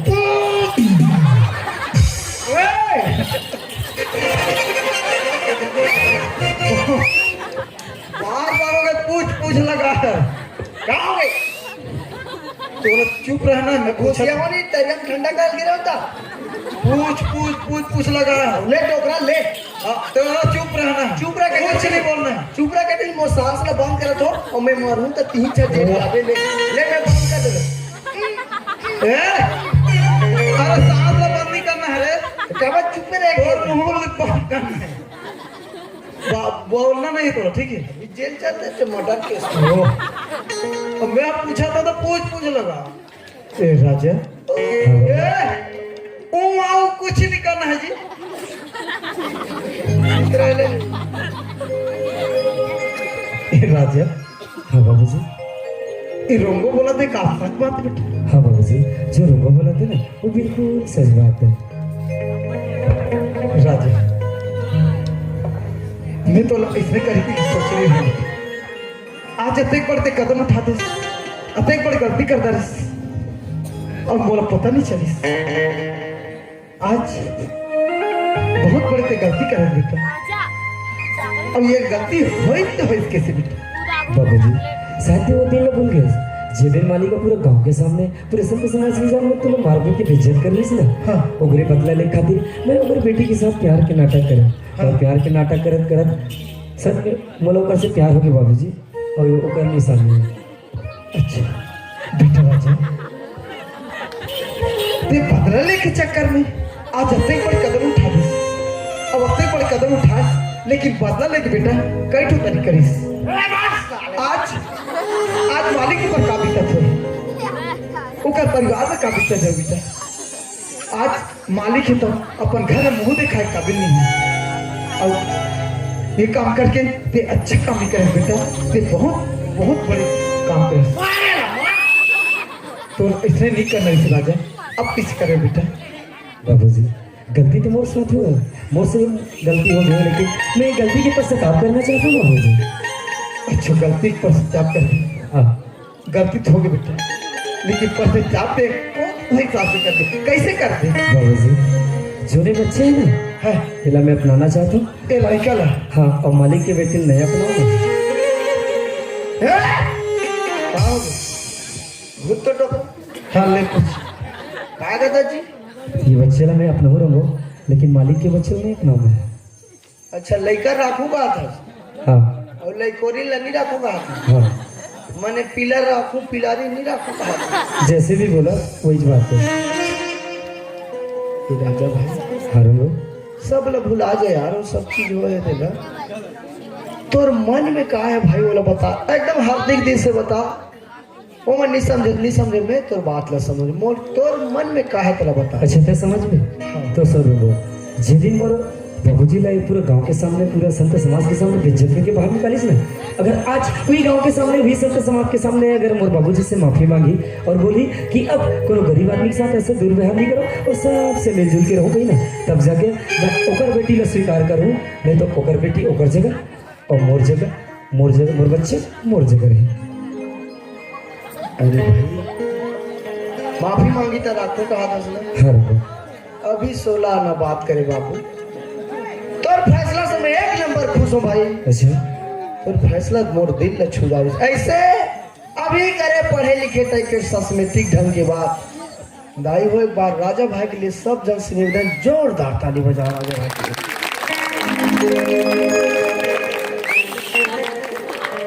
Speaker 1: बार बार पूछ लगा क्या हो गई तो चुप रहना मैं पूछा नहीं तेरे हम ठंडा कर गिरा होता पूछ लगा ले डोकरा ले तो चुप रह के कुछ नहीं बोलना चुप रह के मोर सांस ला बंद कर तो और मैं मरूं तो 3-4 दिन आवे ले मैं बंद कर दे अरे सांस ला बंद नहीं करना है रे कब चुप रह और मुंह बंद करना है बोलना नहीं तो ठीक है जेल चलते थे मर्डर केस और मैं पूछा था तो पूछ लगा
Speaker 2: ए राजा
Speaker 1: आओ कुछ नहीं करना है जी
Speaker 2: ए राजा हाँ बाबू जी
Speaker 1: ये रोंगो बोला थे का सच बात बेटा
Speaker 2: हाँ बाबू जी जो रोंगो बोला थे ना वो बिल्कुल सच बात है
Speaker 1: राजा मैं तो इसने करी थी सोच रही हूँ आज अतेक बड़े कदम उठा दे अतेक बड़ी गलती कर दे और बोला पता नहीं चली आज बहुत बड़ी ते गलती कर बेटा अब ये गलती हुई तो हुई कैसे बेटा
Speaker 2: बाबू जी शायद वो दिन भूल गए जे दिन मालिक का पूरा गांव के सामने पूरे सब समाज के सामने तुम मारबो की बेइज्जत कर लीस ना
Speaker 1: हाँ
Speaker 2: ओकरे बदला ले खातिर मैं ओकरे बेटी के साथ प्यार के नाटक करे और प्यार के नाटक करत सच में मोला ओकर से प्यार हो गया बाबूजी और ओकर निशानी
Speaker 1: अच्छा बेटा राजा ते बदलने के चक्कर में आज अतेक बड़ी कदम उठा दी अब अतेक बड़ी कदम उठा लेकिन बदला लेके बेटा कई ठो तरी करीस आज मालिक के पर का बीतत हो ओकर परिवार में का बीतत है बेटा आज मालिक है तो अपन घर में मुंह दिखाए काबिल नहीं है और ये काम करके ते अच्छा काम नहीं करे बेटा ते बहुत बड़े काम करे तो इसने नहीं करना इस राजा अब किस करे बेटा
Speaker 2: बाबूजी गलती तो मोर साथ हुआ मोर से गलती हो गई लेकिन मैं गलती के पश्चाताप करना चाहता हूँ बाबूजी
Speaker 1: अच्छा गलती के पश्चाताप कर
Speaker 2: हाँ
Speaker 1: गलती तो होगी बेटा लेकिन पश्चाताप पे कौन हिसाब से करते कैसे करते
Speaker 2: बाबूजी जोने बच्चे हैं ना
Speaker 1: है
Speaker 2: पहला मैं अपनाना चाहता हूँ
Speaker 1: ए लड़का ला
Speaker 2: हाँ और मालिक के बेटे नया अपनाऊंगा
Speaker 1: भूत तो टोको हाँ ले कुछ क्या दादाजी
Speaker 2: ये बच्चे ला मैं अपना हो रहा लेकिन मालिक के बच्चे नहीं अपनाऊंगा
Speaker 1: अच्छा लड़का रखूंगा था
Speaker 2: हाँ
Speaker 1: और लड़कोरी नहीं रखूंगा
Speaker 2: हाँ
Speaker 1: मैंने पिलर रखूं पिलारी नहीं रखूंगा
Speaker 2: जैसे भी बोला वही बात है
Speaker 1: ये राजा भाई
Speaker 2: हाँ रंगो
Speaker 1: सब लोग भुला जाए यार वो सब चीज हो जाते ना तोर मन में कहा है भाई बोला बता एकदम हार्दिक दिल से बता वो मैं नहीं समझे मैं तोर बात ला समझ मोर तोर मन में कहा है तेरा बता
Speaker 2: अच्छा ते समझ में तो सर रंगो जिस दिन मोर बाबूजी लाई पूरे गांव के सामने पूरा संत समाज के सामने बेइज्जत करके बाहर निकालिस ना अगर आज कोई गांव के सामने भी संत समाज के सामने अगर मोर बाबूजी से माफी मांगी और बोली कि अब कोनो गरीब आदमी के साथ ऐसे दुर्व्यवहार नहीं करो और सबसे मिलजुल के रहो कहीं ना तब जाके मैं ओकर बेटी ला स्वीकार करूँ नहीं तो ओकर बेटी ओकर जगह और मोर जगह मोर बच्चे मोर जगह रहे।
Speaker 1: अरे भाई माफी मांगी तो रात को कहा था उसने।
Speaker 2: हाँ रघु।
Speaker 1: अभी 16 ना बात करे बाबू। तोर फैसला से मैं 1 नंबर खुश हूँ भाई।
Speaker 2: अच्छा
Speaker 1: तोर फैसला मोर दिल न छू जाए ऐसे अभी करे पढ़े लिखे तय के संस्कृतिक ढंग के बात दाई हो। एक बार राजा भाई के लिए सब जन से निवेदन जोरदार ताली बजा राजा भाई के लिए।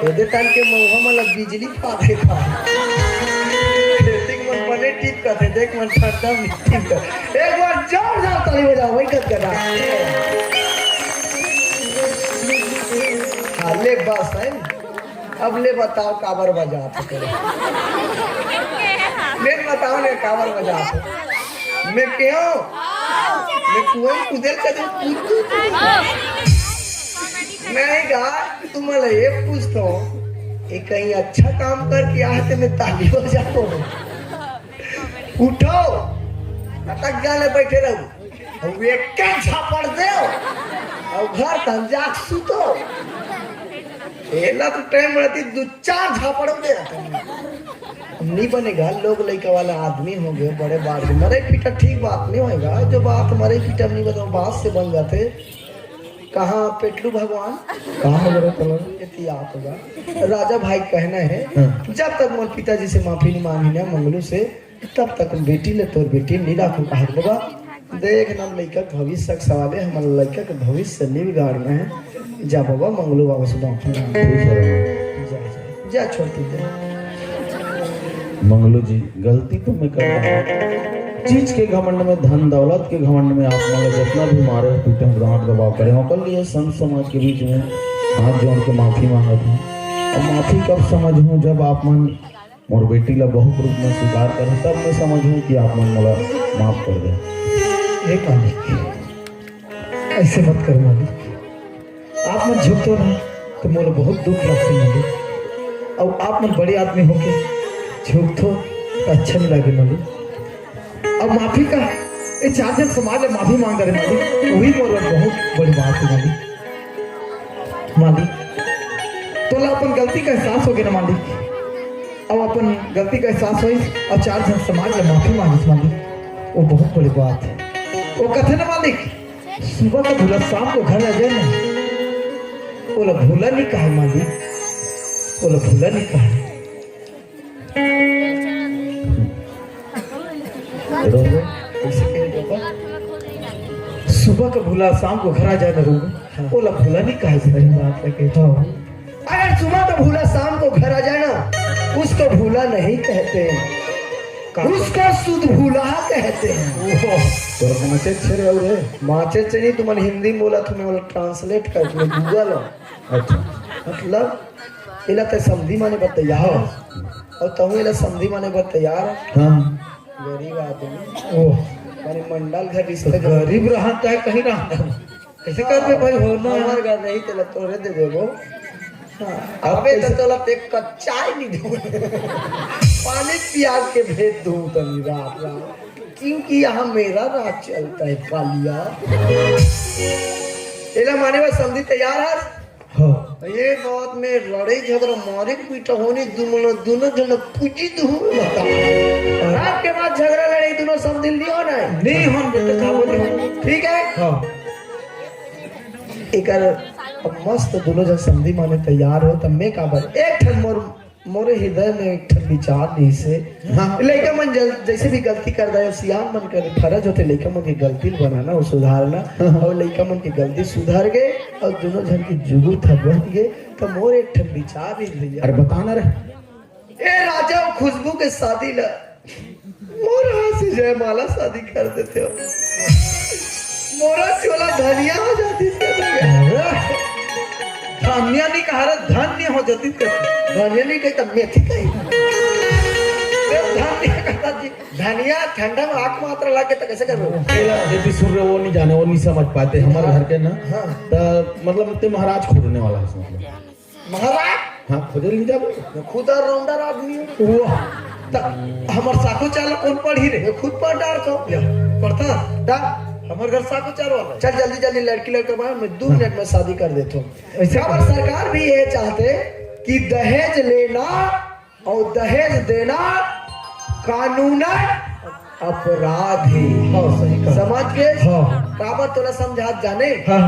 Speaker 1: एदे ताल के मौहा मला बिजली फाड़े था देख मन पने टिप का थे देख मन ठंडा में टिप का। एक बार जोरदार ताली बजाओ वही कद करा ले बस है। अब ले बताओ काबर बजा ले बताओ ने काबर बजा मैं क्यों मैं कुएं कुदर कर नहीं गा तुम मला ये पूछता हूँ ये कहीं अच्छा काम करके आते मैं ताली बजाओ उठो अटक गाले बैठे रहो अब एक के झापड़ दे और घर तक जाग सुतो एला तो टाइम रहती 2-4 झापड़ दे नहीं बनेगा। लोग लड़का वाला आदमी हो गए बड़े बात मरे पीटा ठीक बात नहीं होगा। जो बात मरे पीटा नहीं बताओ बात से बन जाते। कहाँ पेटलू भगवान कहाँ मेरे कलर आप होगा। राजा भाई कहना है जब तक मोर पिताजी से माफी नहीं मांगी ना मंगलू से तब तक बेटी ले तोर बेटी नहीं राखू कहा होगा। देख नाम लड़का भविष्य का सवाल है हमारा लड़का के भविष्य नहीं बिगाड़ना है। जा बाबा मंगलू बाबा सुना जा छोड़ती दे।
Speaker 4: मंगलू जी गलती तो मैं कर रहा हूँ चीज के घमंड में धन दौलत के घमंड में आप मतलब जितना भी मारे पीटे डांट दबाव करे हो कर लिए संत समाज के बीच में हाथ जोड़ के माफी मांगा था। और माफी कब समझूं जब आप मन मोर बेटी ला बहुत रूप में स्वीकार करें तब मैं समझूं कि आप मन मला माफ कर दे।
Speaker 2: एक मालिक ऐसे मत कर मालिक आप मन झुकते ना तो मोला बहुत दुख लगते मालिक। और आप मन बड़े आदमी होके झुकतो तो अच्छा नहीं लगे मालिक। अब माफी का ये 4 जन समाज में माफी मांग रहे मालिक वही मोर बहुत बड़ी बात है मालिक। मालिक तो अपन गलती का एहसास हो गया ना मालिक। अब अपन गलती का एहसास हुई और 4 जन समाज में माफी मांगी मालिक वो बहुत बड़ी बात है। वो कथे ना मालिक सुबह का भूला शाम को घर आ जाए ना बोला भूला नहीं कहा मालिक बोला भूला नहीं कहा। सुबह का भूला शाम को घर आ जाए ना बोला भूला नहीं कहा। बात लगे
Speaker 1: अगर सुबह का भूला शाम को घर आ जाए ना उसको भूला नहीं कहते उसको शुद्ध भूला कहते हैं। माचे नहीं तुम हिंदी बोला तुम्हें बोला ट्रांसलेट कर तुम्हें गूगल
Speaker 4: अच्छा
Speaker 1: मतलब इला ते समझी माने पर तैयार और तुम इला समझी माने पर तैयार
Speaker 4: हाँ
Speaker 1: गरीब आदमी
Speaker 2: ओ
Speaker 1: माने मंडल घर रिश्ते
Speaker 2: गरीब रहा चाहे कहीं रहा कैसे कर पे भाई हो ना
Speaker 1: हमार घर नहीं तेला तोरे दे देबो। अबे तो तोला पे कच्चा ही नहीं दूं पानी प्याज के भेज दूं तनी रात क्योंकि यहाँ मेरा राज चलता है कालिया। एला माने बस समझी तैयार है
Speaker 2: हाँ
Speaker 1: ये बात में लड़ाई झगड़ा मारे पीटा होने दोनों जन पूजी दूं बता रात के बाद झगड़ा लड़ाई दोनों समझ लियो ना
Speaker 2: नहीं हम बेटे था बोले
Speaker 1: ठीक है।
Speaker 2: हाँ
Speaker 1: एक अब मस्त दोनों जन समझी माने तैयार हो तब मैं काबर एक ठन मोरे हृदय में एक ठन विचार नहीं से लड़का मन जैसे भी गलती कर दे सियान मन कर फर्ज होते लड़का मन की गलती बनाना और सुधारना और लड़का मन की गलती सुधार गए और दोनों जन की जुगू था बढ़ गए तो मोर एक ठन विचार ही भैया
Speaker 4: अरे बताना रे
Speaker 1: ए राजा और खुशबू के शादी ला मोर हाथ से जयमाला शादी कर देते हो मोरा चोला धनिया हो जाती
Speaker 2: धनिया नहीं कहा धन्य हो जाती
Speaker 1: धनिया नहीं कहता मेथी कही धनिया ठंडा में आँख मात्रा लाके तो कैसे कर
Speaker 4: यदि सूर्य वो नहीं जाने वो नहीं समझ पाते हमारे घर के ना तो मतलब ते महाराज खोजने वाला है मतलब
Speaker 1: महाराज
Speaker 4: हाँ खोजे नहीं जाओ
Speaker 1: खुद राउंडर आदमी हमार साखो चाल कौन पढ़ी रे खुद पढ़ डार तो पढ़ता
Speaker 3: हमारे घर साको चार वाला है।
Speaker 1: चल जल्दी जल्दी लड़की लड़का बना, मैं 2 मिनट में शादी कर देता हूँ।
Speaker 2: ऐसा
Speaker 1: पर सरकार भी ये चाहते कि दहेज लेना और दहेज देना कानूनन अपराध है।
Speaker 3: हाँ सही कहा।
Speaker 1: समझ गए?
Speaker 2: हाँ
Speaker 1: काबर तोला समझात जाने
Speaker 2: हाँ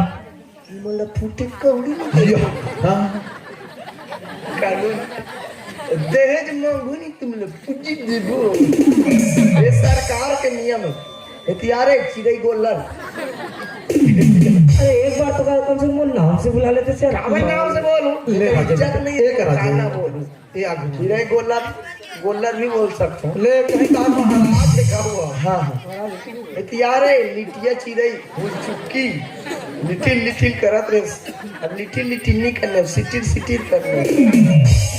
Speaker 1: मतलब फूटे कौड़ी नहीं
Speaker 3: हाँ
Speaker 1: कानून दहेज मांगू नहीं तुम लोग पूंजी देबो। ये सरकार के नियम है। हथियारे चिड़ै गोल्लर
Speaker 2: अरे एक बार तो कम से कम वो नाम से बुला लेते सर।
Speaker 1: अब नाम से बोलूं
Speaker 3: ले
Speaker 1: इज्जत नहीं
Speaker 3: एक
Speaker 1: है
Speaker 3: राजा।
Speaker 1: गाना बोलूं
Speaker 3: ये आगे
Speaker 1: चिड़ै गोल्लर गोल्लर भी बोल सकता हूँ।
Speaker 3: ले कहीं का महाराज लिखा हुआ।
Speaker 1: हाँ हाँ हथियारे लिटिया चिड़ै फूल चुक्की लिटिल लिटिल करत रे। अब लिटिल लिटिल नहीं करना, सिटिल सिटिल करना।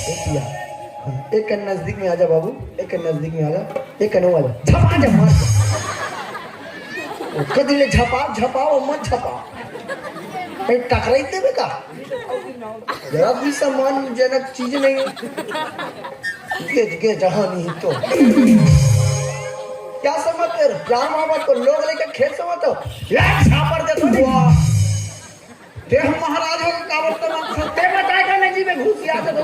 Speaker 1: हथियार एक के नजदीक में आजा बाबू, एक के नजदीक में आजा, एक कनो आजा, झपा जा मार कदी ले झपाओ झपाओ मत झपाओ कहीं टकराई देवे का जरा भी सम्मानजनक चीज नहीं। गे जहाँ नहीं तो क्या समझते हो? जान मोहब्बत को लोग लेकर खेल समझते हो? यार छापर दे तो
Speaker 3: ते हम महाराज हो के काबर तो नाम
Speaker 1: ते बताएगा नहीं जी में घुस आते तो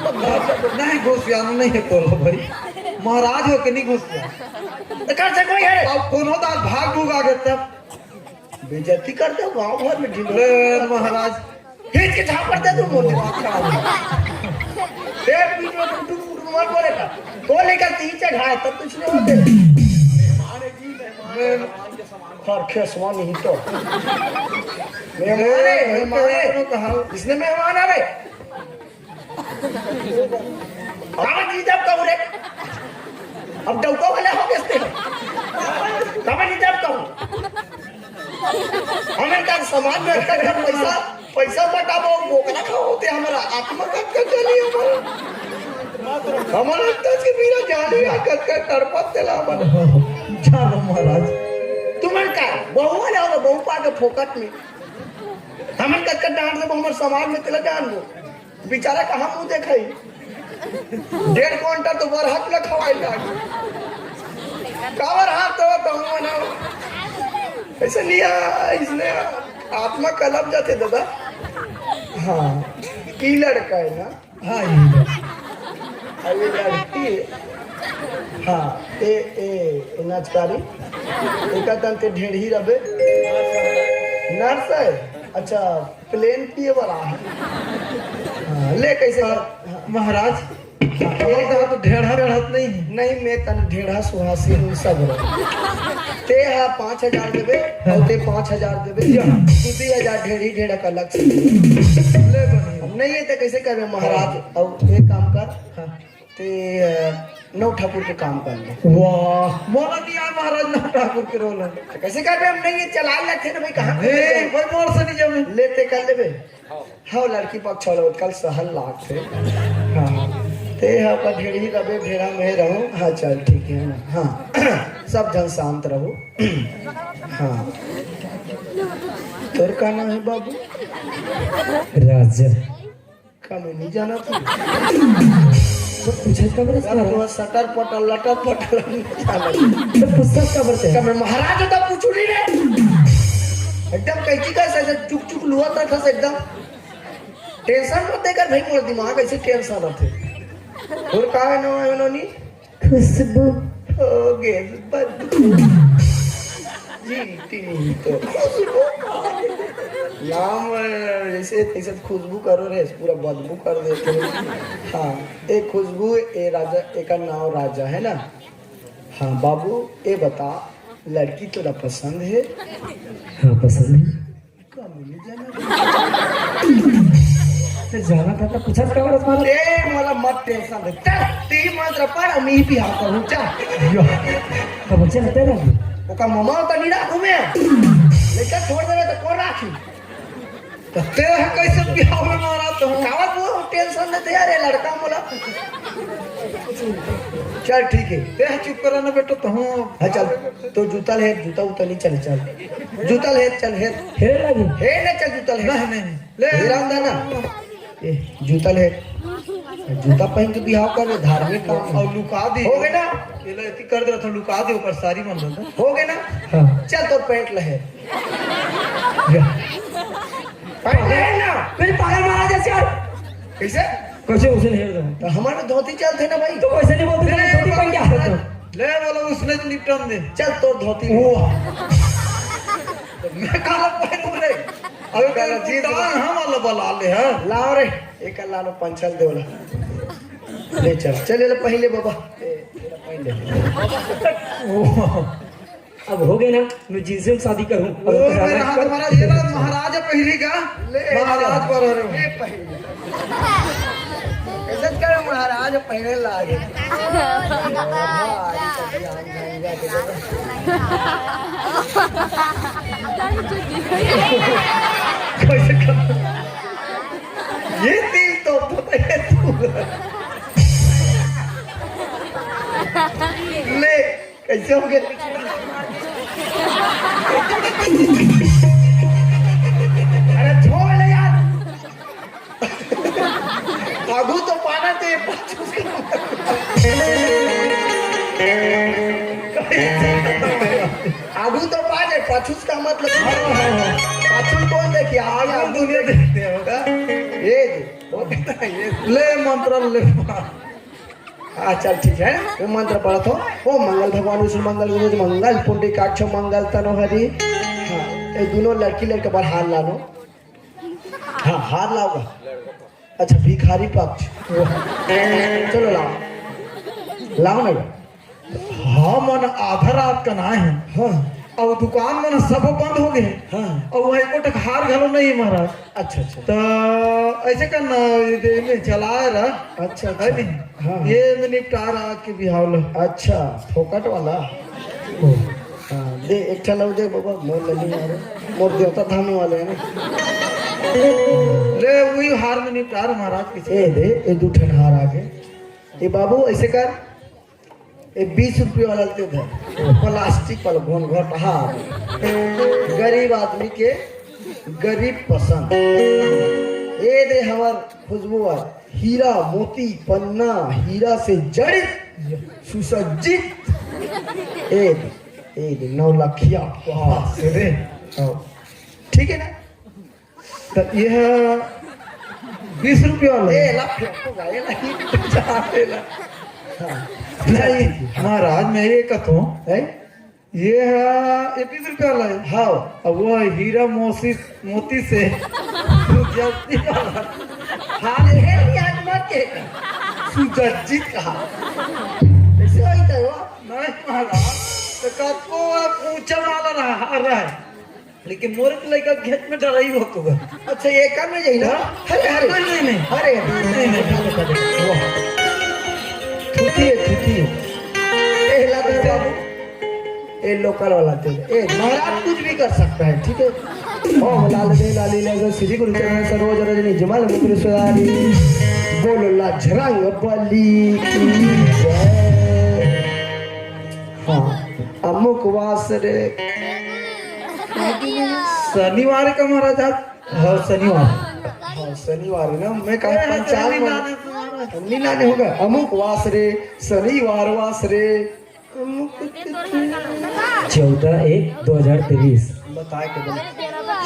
Speaker 3: नहीं घुसियाना नहीं है तो भाई महाराज हो के नहीं घुसिया।
Speaker 1: तो कर से कोई है
Speaker 3: अब कौन होता भाग भूग आ गए तब
Speaker 1: बेइज्जती करते हो गांव भर में ढिलो
Speaker 3: ले महाराज
Speaker 1: खींच के छापर दे तू मोटे एक बीच में टूट मत बोलेगा को लेकर तीचे घाय तब कुछ नहीं होते। हर खेसवा नहीं तो मेहमान इसने मेहमान आ रहे जी जब कहूँ रे अब डौको वाले हो गए जी जब कहूँ हमें का समाज में पैसा पैसा बटाबो बोकरा खाओते हमारा आत्मा कट कर चली हमारा तज के बीरा जानी कट कर तड़पत तेला हमारा
Speaker 3: जानो महाराज
Speaker 1: तुमन का बहु वाले हो बहु पा के फोकट में हमन कट कर डांट दे हमर समाज में तेला जान दो बेचारा कहां मुंह देखई 1.5 क्विंटल तो बरहत ल खवाई लाग कावर हाथ तो मना ऐसे लिया इसने आत्मा कलप जाते दादा। हाँ की लड़का है ना?
Speaker 3: हाँ
Speaker 1: ये लड़की है। हाँ ए नाचकारी एक तंते ढेढ़ी रबे नर्स है। अच्छा प्लेन पिए वाला है। हाँ ले कैसे
Speaker 3: महाराज तो ढेढ़ा ढेढ़त नहीं है।
Speaker 1: नहीं मैं तन ढेढ़ा सुहासी हूँ सब ते है 5000 देवे और ते 5000 देवे तू 2000 ढेढ़ी ढेढ़ा का अलग से
Speaker 3: ले बनी
Speaker 1: नहीं है तो कैसे कर महाराज। और एक काम कर ते नौ ठाकुर पे काम कर ले।
Speaker 3: वाह मोला नहीं यार महाराज ना ठाकुर के रोल है।
Speaker 1: तो कैसे कर हम नहीं ये चला लेते ना भाई कहाँ
Speaker 3: ए भाई मोर से नहीं जमे
Speaker 1: लेते कर लेबे। हाँ लड़की पक्ष वाला कल सहल लाख थे। हाँ ते हाँ का ढेढ़ी रबे ढेढ़ा में रहूं। हाँ चल ठीक है ना। हाँ सब जन शांत रहो। हाँ तोर का नाम है बाबू?
Speaker 2: राजा
Speaker 1: का मैं नहीं जाना था
Speaker 2: तो पूछा कब रे सारा
Speaker 1: तो सटर पटल लटर पटल नहीं जाना
Speaker 2: तो पूछा कब रे
Speaker 1: का मैं महाराज होता पूछू नहीं रे एकदम कैची का ऐसे चुक चुक लुआ था एकदम टेंशन मत देकर भाई मोर दिमाग ऐसे टेंशन रहते। और का है ना उन्होंने
Speaker 2: खुशबू
Speaker 1: हो गए जी तीन तो नाम जैसे तैसे खुशबू करो रे पूरा बदबू कर देते हो। हाँ एक खुशबू ए राजा एक नाम राजा है ना। हाँ बाबू ये बता लड़की तोरा पसंद है?
Speaker 2: हाँ पसंद है
Speaker 1: का मिल जाना
Speaker 2: तो जाना था तो पूछा कब रे सारा
Speaker 1: ए मला मत टेंशन दे चल ती मात्र पर मी भी हाथ हूं चल
Speaker 2: तो बच्चे रहते ना
Speaker 1: ओका मामा तो नहीं राखू मैं लेकर छोड़ देवे तो कौन राखी?
Speaker 3: तो ते है कैसे बिहाव में महाराज तो
Speaker 1: कावत वो टेंशन देते यार ये लड़का मोला। चल ठीक है
Speaker 3: ते है चुप करो ना बेटा तो हूं
Speaker 1: हाँ चल तो जूता ले जूता उतर नहीं चल चल जूता ले चल है
Speaker 2: हेरे लगी
Speaker 1: हे ना चल जूता ले
Speaker 3: नहीं नहीं ले
Speaker 1: राम दाना ए जूता ले जूता पहन के बिहाव कर रहे, धार्मिक काम
Speaker 3: और लुका दी
Speaker 1: हो गए ना?
Speaker 3: केला इतनी कर दे रहा था, लुका दे ऊपर सारी मन रहा था।
Speaker 1: हो गए ना?
Speaker 2: हाँ
Speaker 1: चल तो पैंट लहे,
Speaker 2: या।
Speaker 1: पैंट लहे ना।
Speaker 2: मेरे पागल महाराज ऐसे यार
Speaker 1: कैसे?
Speaker 2: कैसे उसे नहीं दो
Speaker 1: तो हमारे धोती चलते ना भाई।
Speaker 2: तो वैसे नहीं बोलते थे, धोती पहन के आता था।
Speaker 3: ले बोलो उसने तो निपटन दे।
Speaker 1: चल तो धोती
Speaker 3: मैं काला पहनू रे, अबे काला जींस हम वाला बला ले हाँ।
Speaker 1: लाओ रे, एक लानो पंचल दे वाला ले चल चल ले पहले बाबा तेरा पहन ले।
Speaker 2: अब हो गए ना, मैं जिनसे शादी करूं
Speaker 3: ओ मेरा हाथ महाराज ये ना महाराजा पहली का
Speaker 1: ले
Speaker 3: महाराज पर रहे हो।
Speaker 1: ले पहले इज्जत कर महाराज पहले लागे। कैसे कर ये तीन तो पता है तू ले कैसे हो गए? अरे छोड़ ले यार, आगू तो पाना थे आगू तो पाने पछूस का मतलब पछूस कौन देखिए आगे
Speaker 3: हम
Speaker 1: आगू
Speaker 3: दुनिया देखते हैं होगा।
Speaker 1: ये वो कहता है ये
Speaker 3: ले मंत्र ले
Speaker 1: हाँ चल ठीक है। वो मंत्र पढ़ा था, ओ मंगल भगवान विष्णु मंगल गुरु मंगल पुंडरीकाक्ष मंगल तनोहरि। हाँ ये दोनों लड़की लड़के पर हार लानो। हाँ हार लाओगा। अच्छा भिखारी पक्ष चलो लाओ लाओ ना।
Speaker 3: हाँ मन आधा रात का ना है
Speaker 1: हाँ
Speaker 3: और दुकान मन सब बंद हो गए
Speaker 1: हाँ
Speaker 3: और वही को हार घलो नहीं महाराज।
Speaker 1: अच्छा अच्छा
Speaker 3: तो ऐसे करना ये चलाए रहा
Speaker 1: अच्छा
Speaker 3: है नहीं
Speaker 1: हाँ।
Speaker 3: ये में निपटा रहा आज के बिहाव लो।
Speaker 1: अच्छा फोकट वाला हाँ दे एक चलाओ दे बाबा मोर लगी यार मोर देवता धामे वाले हैं ना।
Speaker 3: ले वही हार में निपटा रहा महाराज किसी
Speaker 1: ए दे ये दू ठन हार आगे ये बाबू ऐसे कर ये 20 रुपये वाला दे दे प्लास्टिक वाला घोन घोट हार गरीब आदमी के गरीब पसंद ये दे हमार खुशबू हीरा मोती पन्ना हीरा से जड़ित सुसज्जित ए दे 9 लखिया
Speaker 3: दे
Speaker 1: ठीक है ना।
Speaker 3: तो यह 20 रुपये वाला
Speaker 1: ए
Speaker 3: है।
Speaker 1: ला फेंको ये नहीं चाहते ला हाँ
Speaker 3: नहीं महाराज मैं ये कहता हूँ
Speaker 1: है
Speaker 3: ये है 20 रुपये वाला है।
Speaker 1: हाँ
Speaker 3: अब वो हीरा मोती से सुजज्जित वाला।
Speaker 1: हाँ ये याद मत के सुसज्जित कहा ऐसे होई था वो
Speaker 3: नहीं महाराज तो कब ऊंचा वाला रहा है लेकिन मोरे के लड़का घेत में डरा ही होगा।
Speaker 1: अच्छा ये कर में जाई ना अरे अरे
Speaker 3: नहीं नहीं
Speaker 1: अरे
Speaker 3: नहीं
Speaker 1: थुती ए ला दे बाबू ए लोकल वाला दे ए महाराज कुछ भी कर सकता है ठीक है। ओ लाल दे लाली ले श्री गुरु चरण सरोज रजनी जमाल मुकुर सुधारी बोलो ला झरंग बली की जय। हाँ अमुक वास रे
Speaker 3: शनिवार का महाराज आज हाँ शनिवार
Speaker 1: हाँ शनिवार है ना मैं कहा पंचांग नहीं लाने होगा अमुक वास रे शनिवार वास रे
Speaker 2: 14/1/2023
Speaker 1: बताए के बोले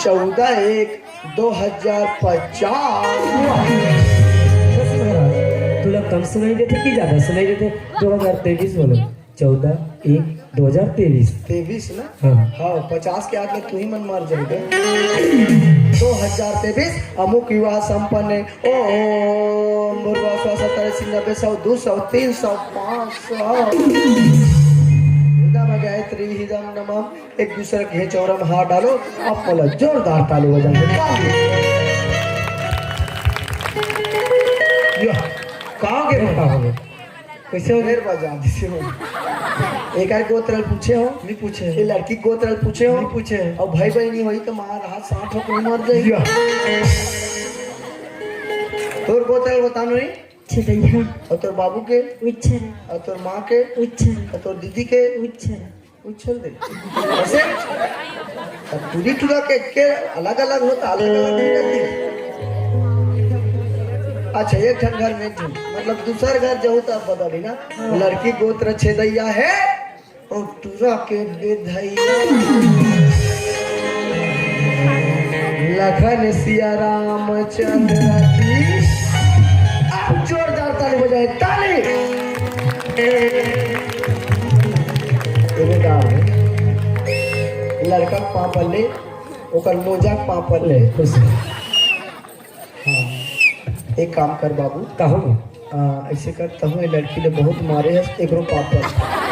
Speaker 1: 14/1/2050।
Speaker 2: बस महाराज थोड़ा कम सुनाई देते कि ज्यादा सुनाई देते? 2023 बोलो 14/1/2023
Speaker 1: 23 ना
Speaker 2: हाँ
Speaker 1: हाँ 50 के आगे तू ही मन मार जाएगा। 2023 अमुक युवा संपन्न ओम भूर्भुवः स्वः 70 90 100 200 300 500 हिदम गायत्री हिदम नमः। एक दूसरे के चौरम हाथ डालो अब बोलो जोरदार ताली बजाएंगे।
Speaker 3: कहाँ के
Speaker 2: क्या हो गया?
Speaker 1: कैसे हो देर बजा दिसे हो एक आर गोत्रल पूछे हो
Speaker 3: नहीं पूछे
Speaker 1: ये लड़की गोत्रल पूछे हो
Speaker 3: नहीं पूछे
Speaker 1: और भाई बहनी हुई तो मार हाथ 60 हो मर जाएगी। तोर गोत्रल बतानो नहीं
Speaker 5: छदैया
Speaker 1: और तोर बाबू के
Speaker 5: उच्छर
Speaker 1: और तोर माँ के
Speaker 5: उच्छर
Speaker 1: और तोर दीदी के
Speaker 5: उच्छर
Speaker 1: उछल दे ऐसे पूरी टुरा के अलग अलग होता अलग अलग नहीं रहती। अच्छा एक ठन घर में जो मतलब दूसर घर जाऊ तो अब बदली ना लड़की गोत्र छेदैया है और तुरा के बेधैया लखन सिया रामचंद्र की अब जोरदार ताली बजाए ताली लड़का पापा ले ओकर मोजा पापा ले
Speaker 2: खुश
Speaker 1: हाँ एक काम कर बाबू
Speaker 2: कहो
Speaker 1: ऐसे करता हूँ लड़की ने बहुत मारे है एक पापा